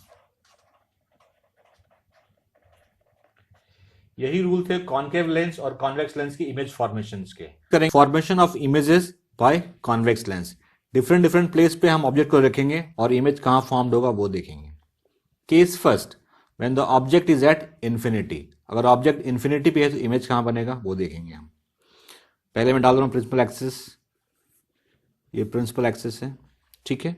यही रूल थे कॉन्केव लेंस और कॉन्वेक्स लेंस की इमेज फॉर्मेशंस के। करेंगे formation of images by convex lens. Different place पे हम ऑब्जेक्ट को रखेंगे और इमेज कहां फॉर्म्ड होगा वो देखेंगे। Case first, when the object is at infinity. अगर ऑब्जेक्ट इंफिनिटी पे है तो इमेज कहां बनेगा वो देखेंगे हम। पहले मैं डाल रहा हूं प्रिंसिपल एक्सिस, ये प्रिंसिपल एक्सिस है, ठीक है।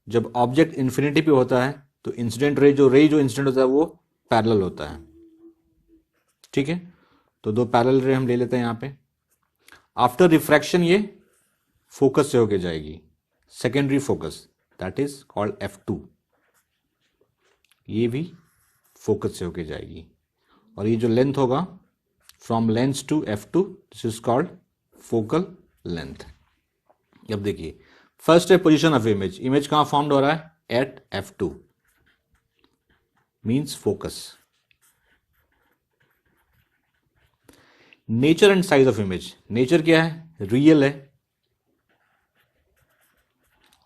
जब ऑब्जेक्ट इंफिनिटी पे होता है तो इंसिडेंट रे जो इंसिडेंट होता है वो पैरेलल होता है, ठीक है। तो दो पैरेलल रे हम ले लेते हैं यहां पे। आफ्टर रिफ्रैक्शन ये फोकस से होके जाएगी, secondary focus, that is called F2। ये भी फोकस से होके जाएगी और ये जो लेंथ होगा from lens to F2, this is called focal length. अब देखिए फर्स्ट है पोजीशन ऑफ इमेज। इमेज कहां फॉर्म्ड हो रहा है, at F2 means focus. Nature and size of image. Nature क्या है, रियल है,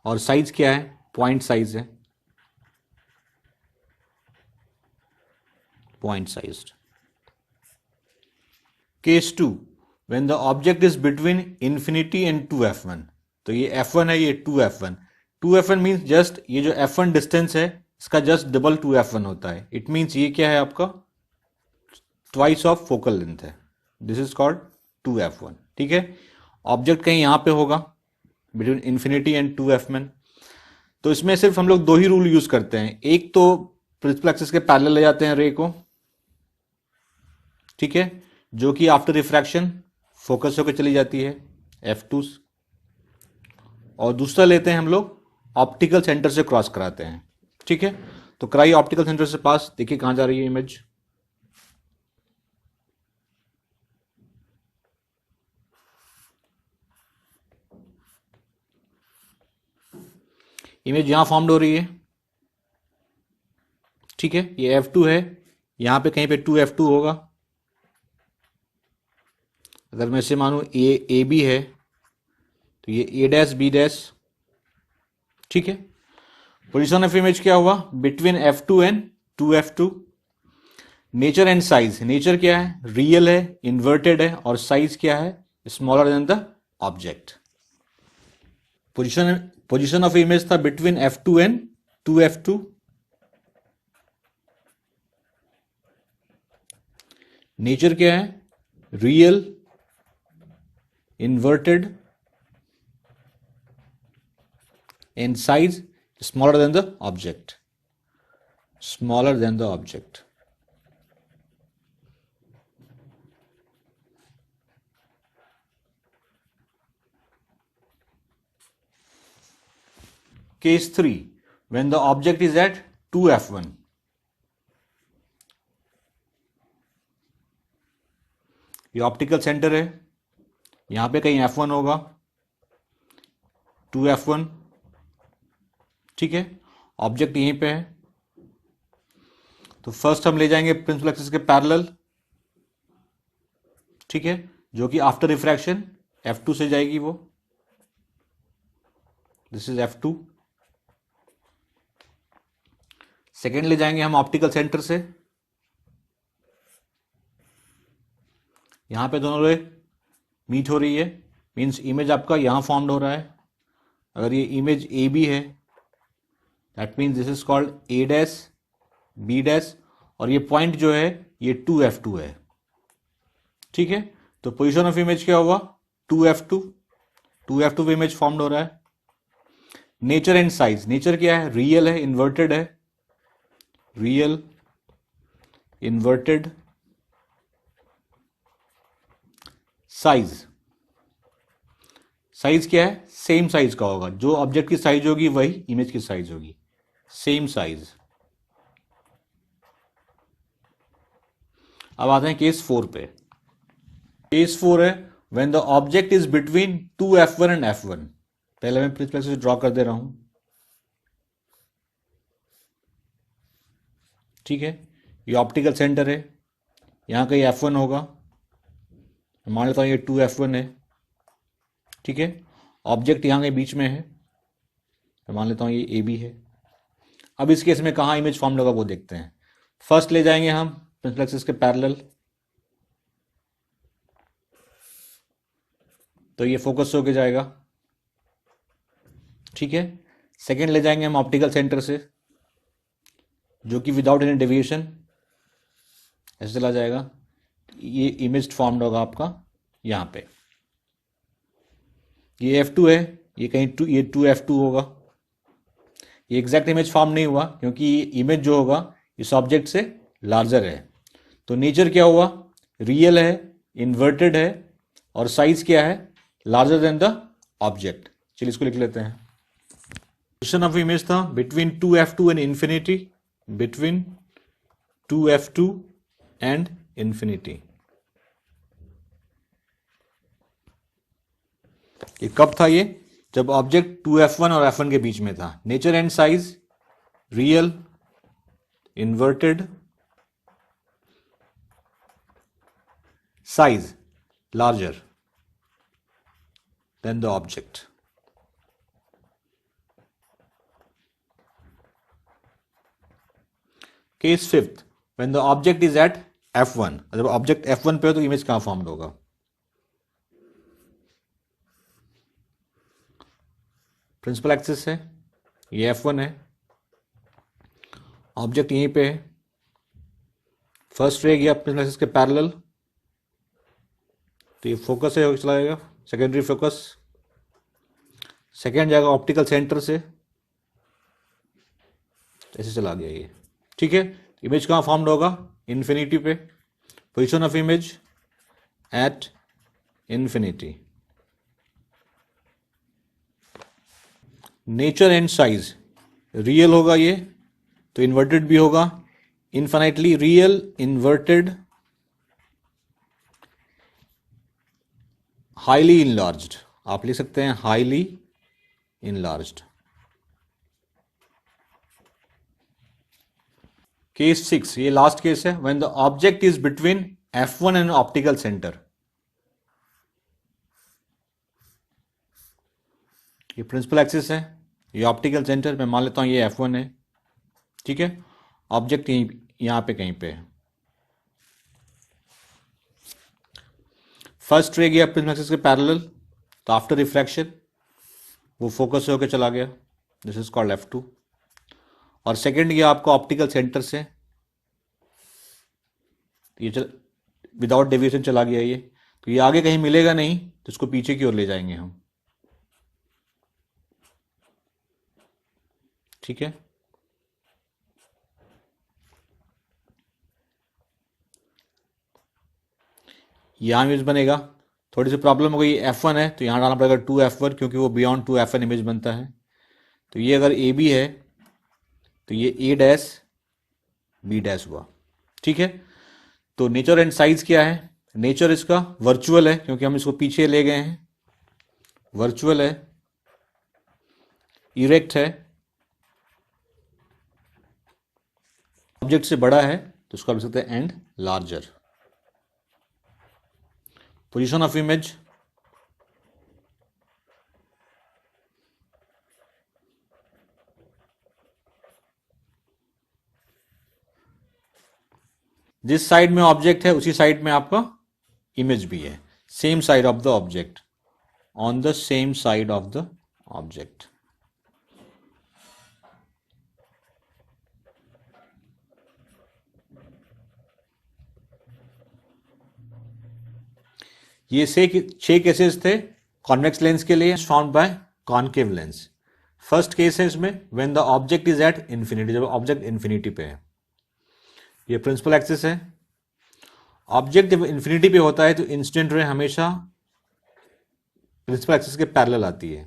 और साइज क्या है, पॉइंट साइज है, point sized. Case 2, when the object is between infinity and 2f1। तो ये f1 है, ये 2f1। 2f1 मीन्स जस्ट ये जो f1 डिस्टेंस है इसका जस्ट डबल 2f1 होता है। इट मीन्स ये क्या है आपका ट्वाइस ऑफ फोकल लेंथ है। This is called 2f1। ठीक है, ऑब्जेक्ट कहीं यहां पे होगा बिटवीन इंफिनिटी एंड 2f1। तो इसमें सिर्फ हम लोग दो ही रूल यूज करते हैं। एक तो प्रिंसिपल एक्सिस के पैरेलल ले जाते हैं रे को, ठीक है, जो कि आफ्टर रिफ्रैक्शन फोकस होकर चली जाती है f2, और दूसरा लेते हैं हम लोग ऑप्टिकल सेंटर से क्रॉस कराते हैं। ठीक है, तो कराइए ऑप्टिकल सेंटर से पास। देखिए कहां जा रही है इमेज। इमेज यहां फॉर्म्ड हो रही है। ठीक है, ये f2 है, यहां पे कहीं पे 2f2 होगा। अगर मैं इसे मानूं ए बी है तो ये ए डैश बी डैश। ठीक है, पोजीशन ऑफ इमेज क्या हुआ between f2 and 2f2। Nature and size, nature क्या है रियल है, इन्वर्टेड है, और साइज क्या है smaller than the object. Position of image था between f2 and 2f2। Nature क्या है real, inverted, and size smaller than the object, smaller than the object. Case 3, when the object is at 2f1। ये ऑप्टिकल सेंटर है, यहां पे कहीं f1 होगा, 2f1। ठीक है, ऑब्जेक्ट यहीं पे है। तो फर्स्ट हम ले जाएंगे प्रिंसिपल एक्सिस के पैरेलल, ठीक है, जो कि आफ्टर रिफ्रैक्शन f2 से जाएगी वो। This is f2। सेकेंड ले जाएंगे हम ऑप्टिकल सेंटर से, यहां पे दोनों रे मीट हो रही है, मीन्स इमेज आपका यहां फॉर्म्ड हो रहा है। अगर ये इमेज ए बी है that means this is called A dash B dash, और ये पॉइंट जो है ये 2f2 है। ठीक है, तो पोजीशन ऑफ इमेज क्या हुआ 2f2। 2f2 इमेज फॉर्म्ड हो रहा है। नेचर एंड साइज, नेचर क्या है रियल है, इन्वर्टेड है, रियल, इन्वर्टेड। साइज, साइज क्या है सेम साइज का होगा, जो ऑब्जेक्ट की साइज होगी वही इमेज की साइज होगी, सेम साइज। अब आते हैं केस 4 पे। केस 4 है when the object is between 2f1 and f1। पहले मैं प्रिंसिपल एक्सिस ड्रॉ कर दे रहा हूं। ठीक है, ये ऑप्टिकल सेंटर है, यहां कहीं f1 होगा, मान लेता हूं ये 2f1 है। ठीक है, ऑब्जेक्ट यहां के बीच में है, मान लेता हूं ये ए बी है। अब इस केस में कहां इमेज फॉर्म होगा वो देखते हैं। फर्स्ट ले जाएंगे हम प्रिंसिपल एक्सिस के पैरेलल, तो ये फोकस होके जाएगा। ठीक है, सेकेंड ले जाएंगे हम ऑप्टिकल सेंटर से, जो कि विदाउट एनी डेविएशन ऐसे चला जाएगा। ये इमेज फॉर्म्ड होगा आपका यहां पे। ये f2 है, ये कहीं ये 2f2 होगा। ये एग्जैक्ट इमेज फॉर्म नहीं हुआ क्योंकि ये इमेज जो होगा इस ऑब्जेक्ट से लार्जर है। तो नेचर क्या हुआ रियल है, इन्वर्टेड है, और साइज क्या है लार्जर देन द ऑब्जेक्ट। चलिए इसको लिख लेते हैं। पोजीशन ऑफ इमेज था between 2f2 and infinity, between 2f2 and infinity. ये कब था ये जब ऑब्जेक्ट 2f1 और f1 के बीच में था। Nature and size real, inverted, size larger than the object. Case fifth, when the object is at F1, जब ऑब्जेक्ट F1 पे हो तो इमेज कहाँ फॉर्म्ड होगा? प्रिंसिपल एक्सिस है, ये F1 है, ऑब्जेक्ट यहीं पे है, फर्स्ट रे गया प्रिंसिपल एक्सिस के पैरेलल, तो ये फोकस है चला जाएगा, सेकेंडरी फोकस, सेकेंड जाएगा ऑप्टिकल सेंटर से, ऐसे चला गया ये, ठीक है। इमेज कहाँ फॉर्म्ड होगा? इन्फिनिटी पे, position of image at infinity. Nature and size, real होगा ये तो इन्वर्टेड भी होगा, infinitely real, inverted, highly enlarged, आप लिख सकते हैं हाईली इनलार्ज्ड। केस 6, ये लास्ट केस है, when the object is between F1 and optical centre. ये प्रिंसिपल एक्सिस है, ये ऑप्टिकल सेंटर, मैं मान लेता हूं ये F1 है, ठीक है। ऑब्जेक्ट यहां पे कहीं पे है, फर्स्ट रे गया प्रिज्म एक्सिस के पैरेलल, तो आफ्टर रिफ्रैक्शन वो फोकस होकर चला गया, दिस इज कॉल्ड F2, और सेकेंड गया आपको ऑप्टिकल सेंटर से, ये विदाउट डेविएशन चला गया ये, तो ये आगे कहीं मिलेगा नहीं, तो इसको पीछे की ओर ले जाएंगे हम, ठीक है। यहां इमेज बनेगा, थोड़ी सी प्रॉब्लम हो गई, F1 है तो यहां डालना पड़ेगा 2F1, क्योंकि वो बियॉन्ड 2F1 इमेज बनता है। तो ये अगर ए बी है तो ये A डैश B डैश हुआ, ठीक है। तो नेचर एंड साइज क्या है? नेचर इसका वर्चुअल है, क्योंकि हम इसको पीछे ले गए हैं, वर्चुअल है, इरेक्ट है, ऑब्जेक्ट से बड़ा है तो उसको आप लिख सकते हैं and larger. Position of image, जिस साइड में ऑब्जेक्ट है उसी साइड में आपका इमेज भी है, same side of the object, on the same side of the object. ये छह केसेस थे कॉन्वेक्स लेंस के लिए, found by concave lens. First case है इसमें, when the object is at infinity, जब ऑब्जेक्ट इन्फिनिटी पे है, ये प्रिंसिपल एक्सिस है। ऑब्जेक्ट जब इन्फिनिटी पे होता है तो इंसिडेंट रे हमेशा प्रिंसिपल एक्सिस के पैरेलल आती है,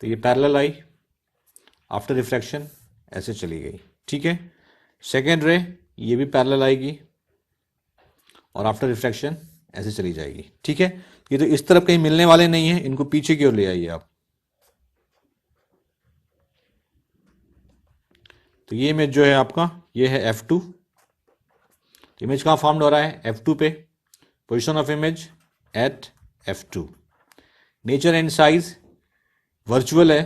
तो ये पैरेलल आई, आफ्टर रिफ्रैक्शन ऐसे चली गई, ठीक है। सेकेंड रे ये भी पैरेलल आएगी और आफ्टर रिफ्रैक्शन ऐसे चली जाएगी, ठीक है। ये तो इस तरफ कहीं मिलने वाले नहीं है, इनको पीछे की ओर ले आइए आप। तो ये इमेज जो है आपका, ये है F2, इमेज कहाँ फॉर्म्ड हो रहा है? F2 पे, position of image at F2, nature and size virtual है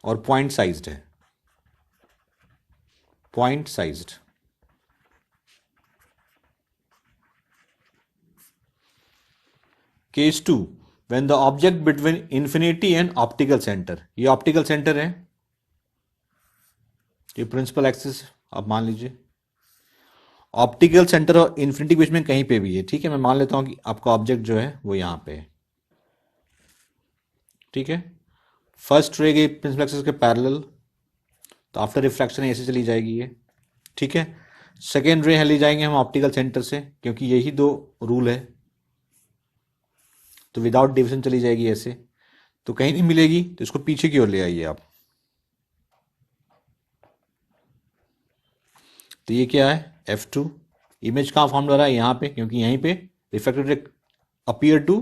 और पॉइंट साइज्ड है, point sized. Case 2, when the object between infinity and optical centre, ये ऑप्टिकल सेंटर है, ये प्रिंसिपल एक्सिस आप मान लीजिए, ऑप्टिकल सेंटर और इन्फिनिटी के बीच में कहीं पे भी है, ठीक है। मैं मान लेता हूं कि आपका ऑब्जेक्ट जो है वो यहां पे है, ठीक है। फर्स्ट रे गई प्रिंसिपल एक्सिस के पैरेलल, तो आफ्टर रिफ्रैक्शन ऐसे चली जाएगी ये, ठीक है। सेकेंड रे ले जाएंगे हम ऑप्टिकल सेंटर से, क्योंकि यही दो रूल है, तो विदाउट डिविजन चली जाएगी ऐसे, तो कहीं नहीं मिलेगी तो इसको पीछे की ओर ले आइए आप। तो ये क्या है? F2, इमेज कहाँ फॉर्म हो रहा है? यहाँ पे, क्योंकि यहीं पे रिफ्रैक्टेड रे अपीयर टू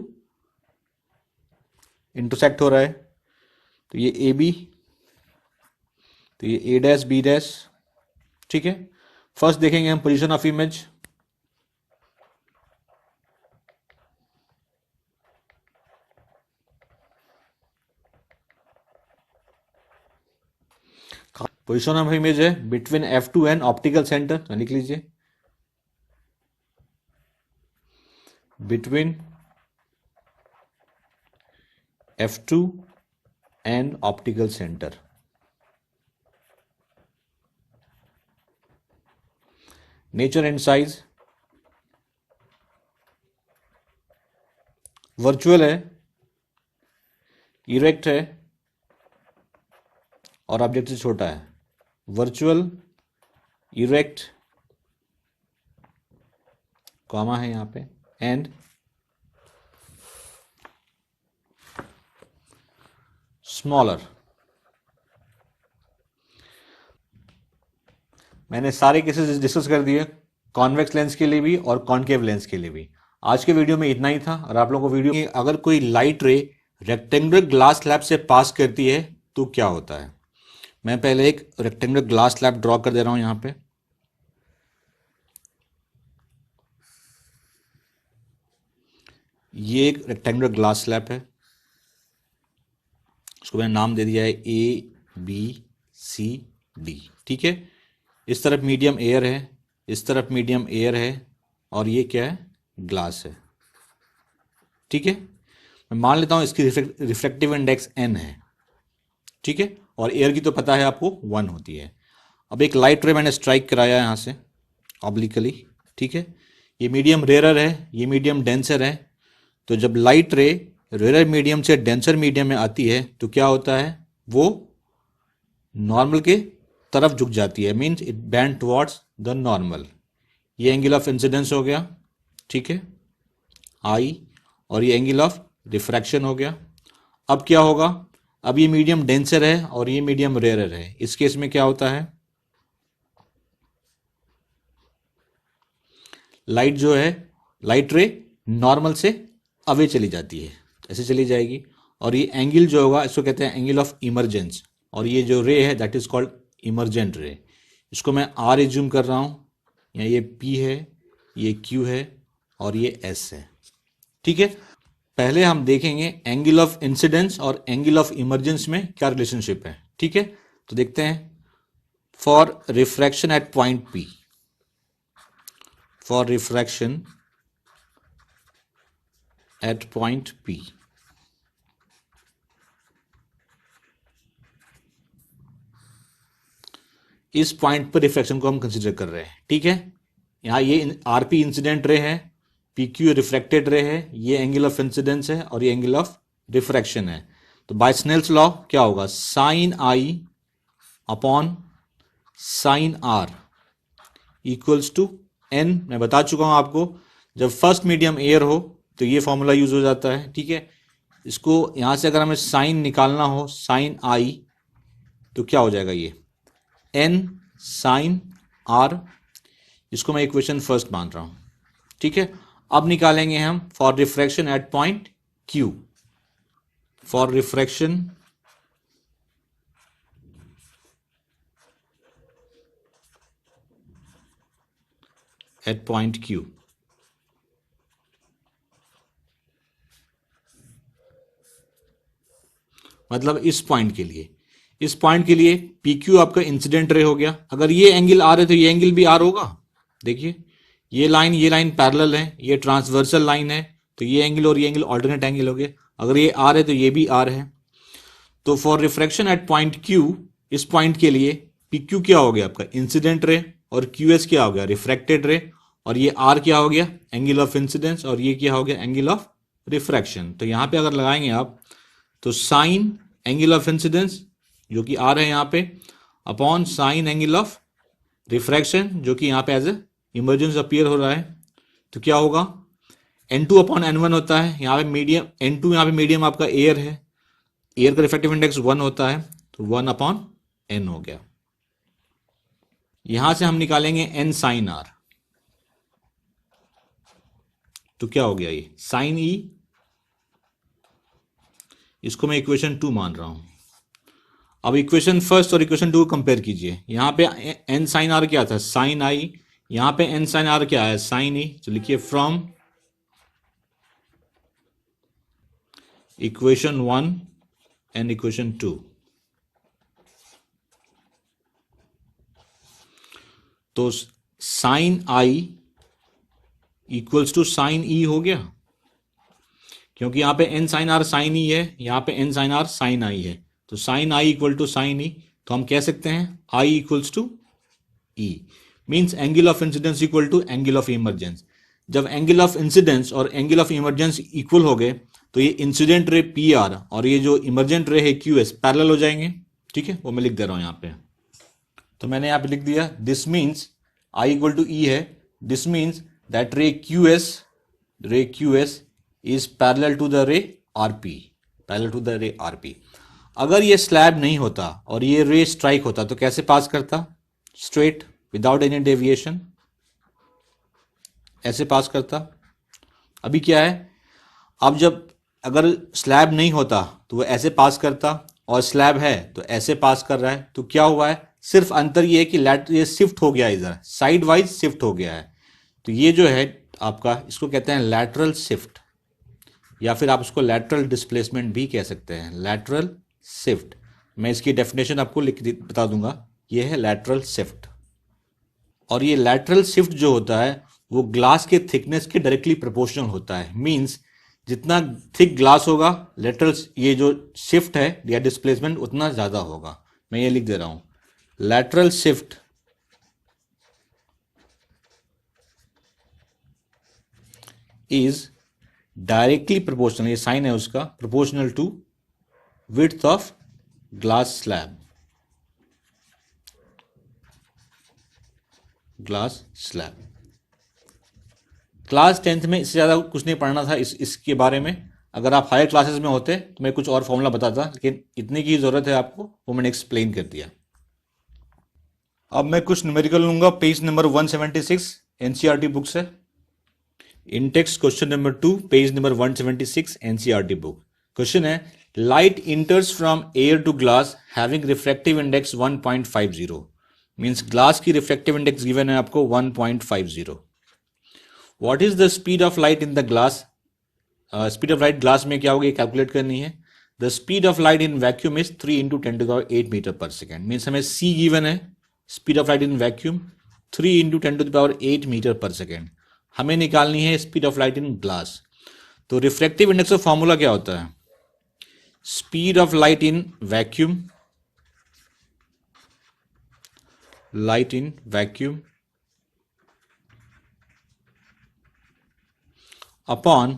इंटरसेक्ट हो रहा है, तो ये ए बी, तो ये A डैश B डैश, ठीक है। फर्स्ट देखेंगे हम position of image, position of image है between F2 and optical centre, तो लिख लीजिए between F2 and optical centre. Nature and size virtual है, इरेक्ट है और ऑब्जेक्ट से छोटा है। वर्चुअल, इरेक्ट, कॉमा है यहां पे, एंड स्मॉलर। मैंने सारे केसेस डिस्कस कर दिए, कॉन्वेक्स लेंस के लिए भी और कॉनकेव लेंस के लिए भी। आज के वीडियो में इतना ही था। और आप लोगों को वीडियो, अगर कोई लाइट रे रेक्टेंगुलर ग्लास स्लैब से पास करती है तो क्या होता है। मैं पहले एक रेक्टेंगुलर ग्लास स्लैब ड्रॉ कर दे रहा हूं यहां पे। ये एक रेक्टेंगुलर ग्लास स्लैब है, उसको मैंने नाम दे दिया है ABCD, ठीक है। इस तरफ मीडियम एयर है, इस तरफ मीडियम एयर है, और ये क्या है, ग्लास है, ठीक है। मैं मान लेता हूं इसकी रिफ्लेक्टिव इंडेक्स n है, ठीक है, और एयर की तो पता है आपको 1 होती है। अब एक लाइट रे मैंने स्ट्राइक कराया यहां से ऑब्लिकली, ठीक है। ये मीडियम रेयर है, ये मीडियम डेंसर है। तो जब लाइट रे रेयर मीडियम से डेंसर मीडियम में आती है तो क्या होता है, वो नॉर्मल के तरफ झुक जाती है, means it band towards the normal. ये एंगल ऑफ इंसिडेंस हो गया, ठीक है, आई, और ये एंगल ऑफ रिफ्रैक्शन हो गया। अब क्या होगा, अब ये मीडियम डेंसर है और ये मीडियम रेयर है। इस केस में क्या होता है, लाइट जो है, लाइट रे नॉर्मल से अवे चली जाती है, ऐसे चली जाएगी। और ये एंगल जो होगा इसको कहते हैं एंगल ऑफ इमरजेंस, और ये जो रे है that is called emergent ray. इसको मैं आर एज्यूम कर रहा हूं, या ये पी है, ये क्यू है, और ये एस है, ठीक है। पहले हम देखेंगे एंगल ऑफ इंसिडेंस और एंगल ऑफ इमरजेंस में क्या रिलेशनशिप है, ठीक है। तो देखते हैं, for refraction at point P, for refraction at point P, इस पॉइंट पर रिफ्रैक्शन को हम कंसीडर कर रहे हैं, ठीक है। यहां ये आरपी इंसिडेंट रे है, PQ रिफ्रैक्टेड रे है, ये एंगल ऑफ इंसिडेंस है और ये एंगल ऑफ रिफ्रैक्शन है। तो बाय स्नेल्स लॉ क्या होगा, sine i upon sine r equals to n। मैं बता चुका हूं आपको, जब फर्स्ट मीडियम एयर हो तो ये फॉर्मूला यूज हो जाता है, ठीक है। इसको यहां से अगर हमें साइन निकालना हो, साइन आई, तो क्या हो जाएगा, ये n साइन r। इसको मैं इक्वेशन फर्स्ट मान रहा हूं, ठीक है। अब निकालेंगे हम for refraction at point Q, for refraction at point Q, मतलब इस पॉइंट के लिए, इस पॉइंट के लिए PQ आपका इंसिडेंट रे हो गया। अगर ये एंगल आर है तो ये एंगल भी आर होगा। देखिए ये लाइन पैरेलल है, ये ट्रांसवर्सल लाइन है, तो ये एंगल और ये एंगल ऑल्टरनेट एंगल हो गए। अगर ये आर है तो ये भी आर है। तो for refraction at point Q, इस पॉइंट के लिए PQ क्या हो गया आपका, इंसिडेंट रे, और QS क्या हो गया, रिफ्रैक्टेड रे, और ये R क्या हो गया, एंगल ऑफ इंसिडेंस, और ये क्या हो गया, एंगल ऑफ रिफ्रैक्शन। तो यहां पे अगर लगाएंगे आप तो साइन एंगल ऑफ इंसिडेंस जो कि R है यहां पे, upon sine angle of refraction जो कि यहां पे एज ए इमरजेंस अपीयर हो रहा है, तो क्या होगा, N2 अपॉन N1 होता है। यहाँ पे मीडियम N2, यहाँ पे मीडियम आपका एयर है, एयर का रिफ्रैक्टिव इंडेक्स 1 होता है, तो 1 अपॉन N हो गया। यहां से हम निकालेंगे N साइन R, तो क्या हो गया, ये साइन E, इसको मैं इक्वेशन 2 मान रहा हूं। अब इक्वेशन फर्स्ट और इक्वेशन 2 को कंपेयर कीजिए। यहां पे N साइन R क्या था, साइन I, यहां पे N साइन R क्या है, साइन E। तो लिखिए फ्रॉम इक्वेशन 1 एंड इक्वेशन 2, तो sine i equals to sine e हो गया, क्योंकि यहाँ पे n sine r sine e है, यहाँ पे n sine r sine i है, तो sine i equal to sine e, तो हम कह सकते हैं i equals to e, means angle of incidence equal to angle of emergence. जब एंगल ऑफ इंसिडेंस और एंगल ऑफ इमरजेंस इक्वल हो गए तो ये इंसिडेंट रे पी आर और ये जो इमरजेंट रे है क्यू एस पैरेलल हो जाएंगे। ठीक है, वो मैं लिख दे रहा हूं यहाँ पे। तो मैंने यहाँ पे लिख दिया this means i equal to e है, this means that ray Q S is parallel to the ray RP, parallel to the ray RP. अगर ये स्लैब नहीं होता और ये रे स्ट्राइक होता तो कैसे पास करता? स्ट्रेट, विदाउट एनी डेविएशन, ऐसे पास करता। अभी क्या है, अब जब अगर स्लैब नहीं होता तो वो ऐसे पास करता, और स्लैब है तो ऐसे पास कर रहा है, तो क्या हुआ है, सिर्फ अंतर ये है कि ये शिफ्ट हो गया, इधर साइड वाइज शिफ्ट हो गया है। तो ये जो है आपका, इसको कहते हैं लैटरल शिफ्ट, या फिर आप उसको लैटरल डिस्प्लेसमेंट भी कह सकते हैं, लैटरल शिफ्ट। मैं इसकी डेफिनेशन आपको बता दूंगा, ये है लैटरल शिफ्ट। और ये लैटरल शिफ्ट जो होता है वो ग्लास के थिकनेस के डायरेक्टली प्रोपोर्शनल होता है, मींस जितना थिक ग्लास होगा लैटरल ये जो शिफ्ट है या डिस्प्लेसमेंट उतना ज्यादा होगा। मैं ये लिख दे रहा हूं, lateral shift is directly proportional, ये साइन है उसका, proportional to width of glass slab, glass slab. Class 10th में इससे ज़्यादा कुछ नहीं पढ़ना था इसके बारे में। अगर आप हायर क्लासेस में होते तो मैं कुछ और फॉर्मूला बताता, लेकिन इतने की ज़रूरत है आपको, वो मैंने एक्सप्लेन कर दिया। अब मैं कुछ न्यूमेरिकल लूंगा, पेज नंबर 176 एनसीईआरटी बुक से। In text question number 2, page number 176 NCERT book. Question है, light enters from air to glass having refractive index 1.50, means glass की रिफ्रैक्टिव इंडेक्स गिवन है आपको 1.50। What is the speed of light in the glass? Speed of light glass में क्या होगी, कैलकुलेट करनी है। The speed of light in vacuum is 3 × 10⁸ metre per second, means हमें सी गिवन है, speed of light in vacuum 3 × 10⁸ metre per second. हमें निकालनी है speed of light in glass. तो रिफ्रैक्टिव इंडेक्स का फॉर्मूला क्या होता है? Speed of light in vacuum, light in vacuum upon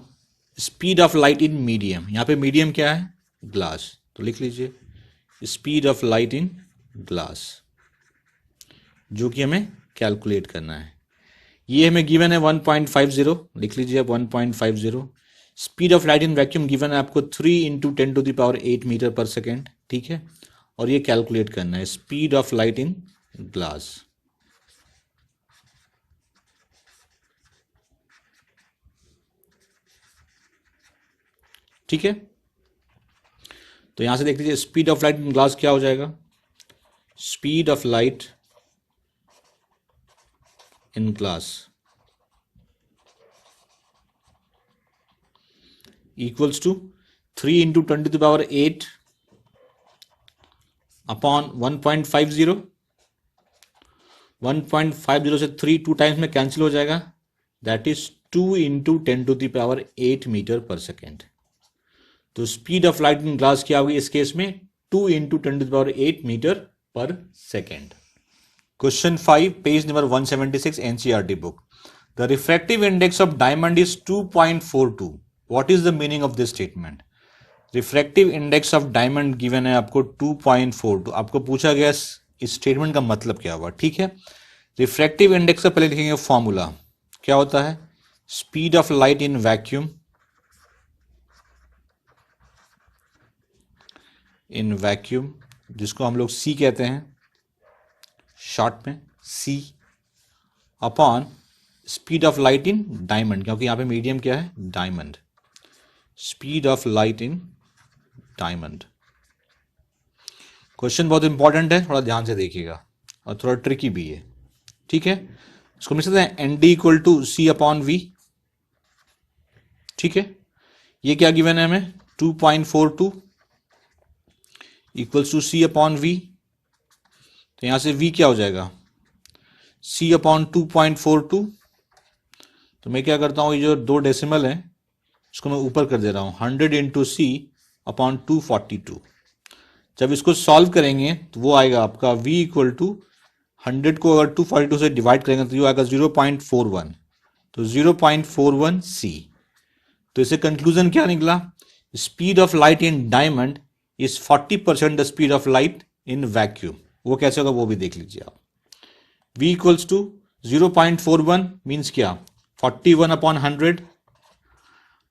speed of light in medium. यहां पे मीडियम क्या है? ग्लास। तो लिख लीजिए speed of light in glass, जो कि हमें कैलकुलेट करना है। ये हमें गिवन है 1.50, लिख लीजिए अब 1.50। Speed of light in vacuum given है आपको 3 × 10⁸ मीटर पर सेकेंड, ठीक है। और ये कैलकुलेट करना है speed of light in glass. ठीक है, तो यहां से देख लीजिए speed of light in glass क्या हो जाएगा, speed of light in glass equals to 3 × 10⁸ upon 1.50। 1.50 से 3 2 टाइम्स में कैंसिल हो जाएगा, that is 2 × 10⁸ metre per second. तो speed of light in glass क्या होगी इस केस में? 2 × 10⁸ metre per second. Question 5, page number 176 NCERT book. The refractive index of diamond is 2.42। What is the meaning of this statement? Refractive index of diamond given है आपको 2.42। आपको पूछा गया इस स्टेटमेंट का मतलब क्या हुआ, ठीक है। रिफ्रैक्टिव इंडेक्स का पहले लिखेंगे फॉर्मूला, क्या होता है? Speed of light in vacuum, in vacuum, जिसको हम लोग सी कहते हैं शॉर्ट में, c, upon speed of light in diamond, क्योंकि यहां पे मीडियम क्या है? Diamond. Speed of light in diamond. Question बहुत इंपॉर्टेंट है, थोड़ा ध्यान से देखिएगा और थोड़ा ट्रिकी भी है, ठीक है। इसको लिख सकते हैं n d equal to c upon v, ठीक है। ये क्या गिवन है हमें? 2.42 equals to c upon v. तो यहां से v क्या हो जाएगा? c अपॉन 2.42। तो मैं क्या करता हूँ, ये जो 2 डेसिमल है इसको मैं ऊपर कर दे रहा हूँ, 100 इंटू सी अपॉन 242। जब इसको सॉल्व करेंगे तो वो आएगा आपका v इक्वल टू 100 को अगर 242 से डिवाइड करेंगे तो ये आएगा 0.41, तो 0.41 c। तो इसे कंक्लूजन क्या निकला, speed of light in diamond is 40% the speed of light in vacuum. वो कैसे होगा वो भी देख लीजिए आप। v इक्वल्स टू 0.41 मीन्स क्या, 41 अपॉन 100,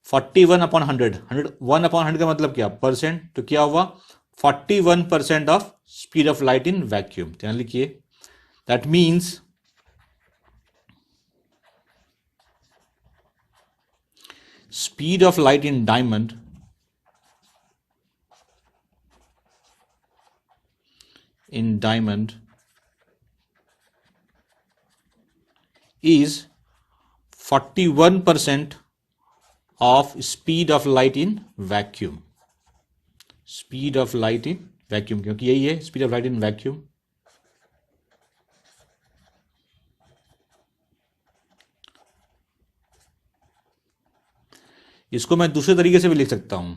41 अपॉन 100, 1 अपॉन 100 का मतलब क्या, परसेंट। तो क्या हुआ, 41% of speed of light in vacuum. ध्यान लिखिए, that means speed of light in diamond is 41% of speed of light in vacuum। speed of light in vacuum, क्योंकि यही है speed of light in vacuum। इसको मैं दूसरे तरीके से भी लिख सकता हूं,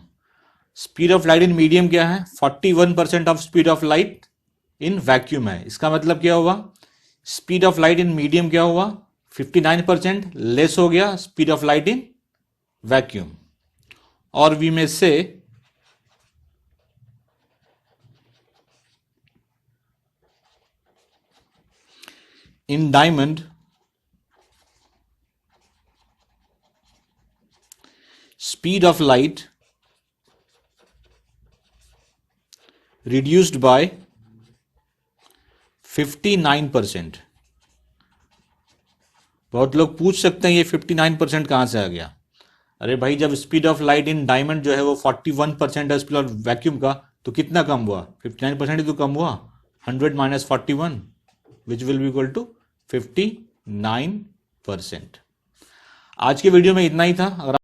speed of light in medium क्या है, 41% of speed of light in vacuum है। इसका मतलब क्या हुआ, speed of light in medium क्या हुआ, 59% लेस हो गया speed of light in vacuum. और वी में से in diamond speed of light reduced by 59%। बहुत लोग पूछ सकते हैं ये 59% कहां से आ गया। अरे भाई, जब speed of light in diamond जो है वो 41% है स्पीड ऑफ वैक्यूम का, तो कितना कम हुआ, 59% ही तो कम हुआ। 100 minus 41 which will be equal to 59%। आज के वीडियो में इतना ही था। अगर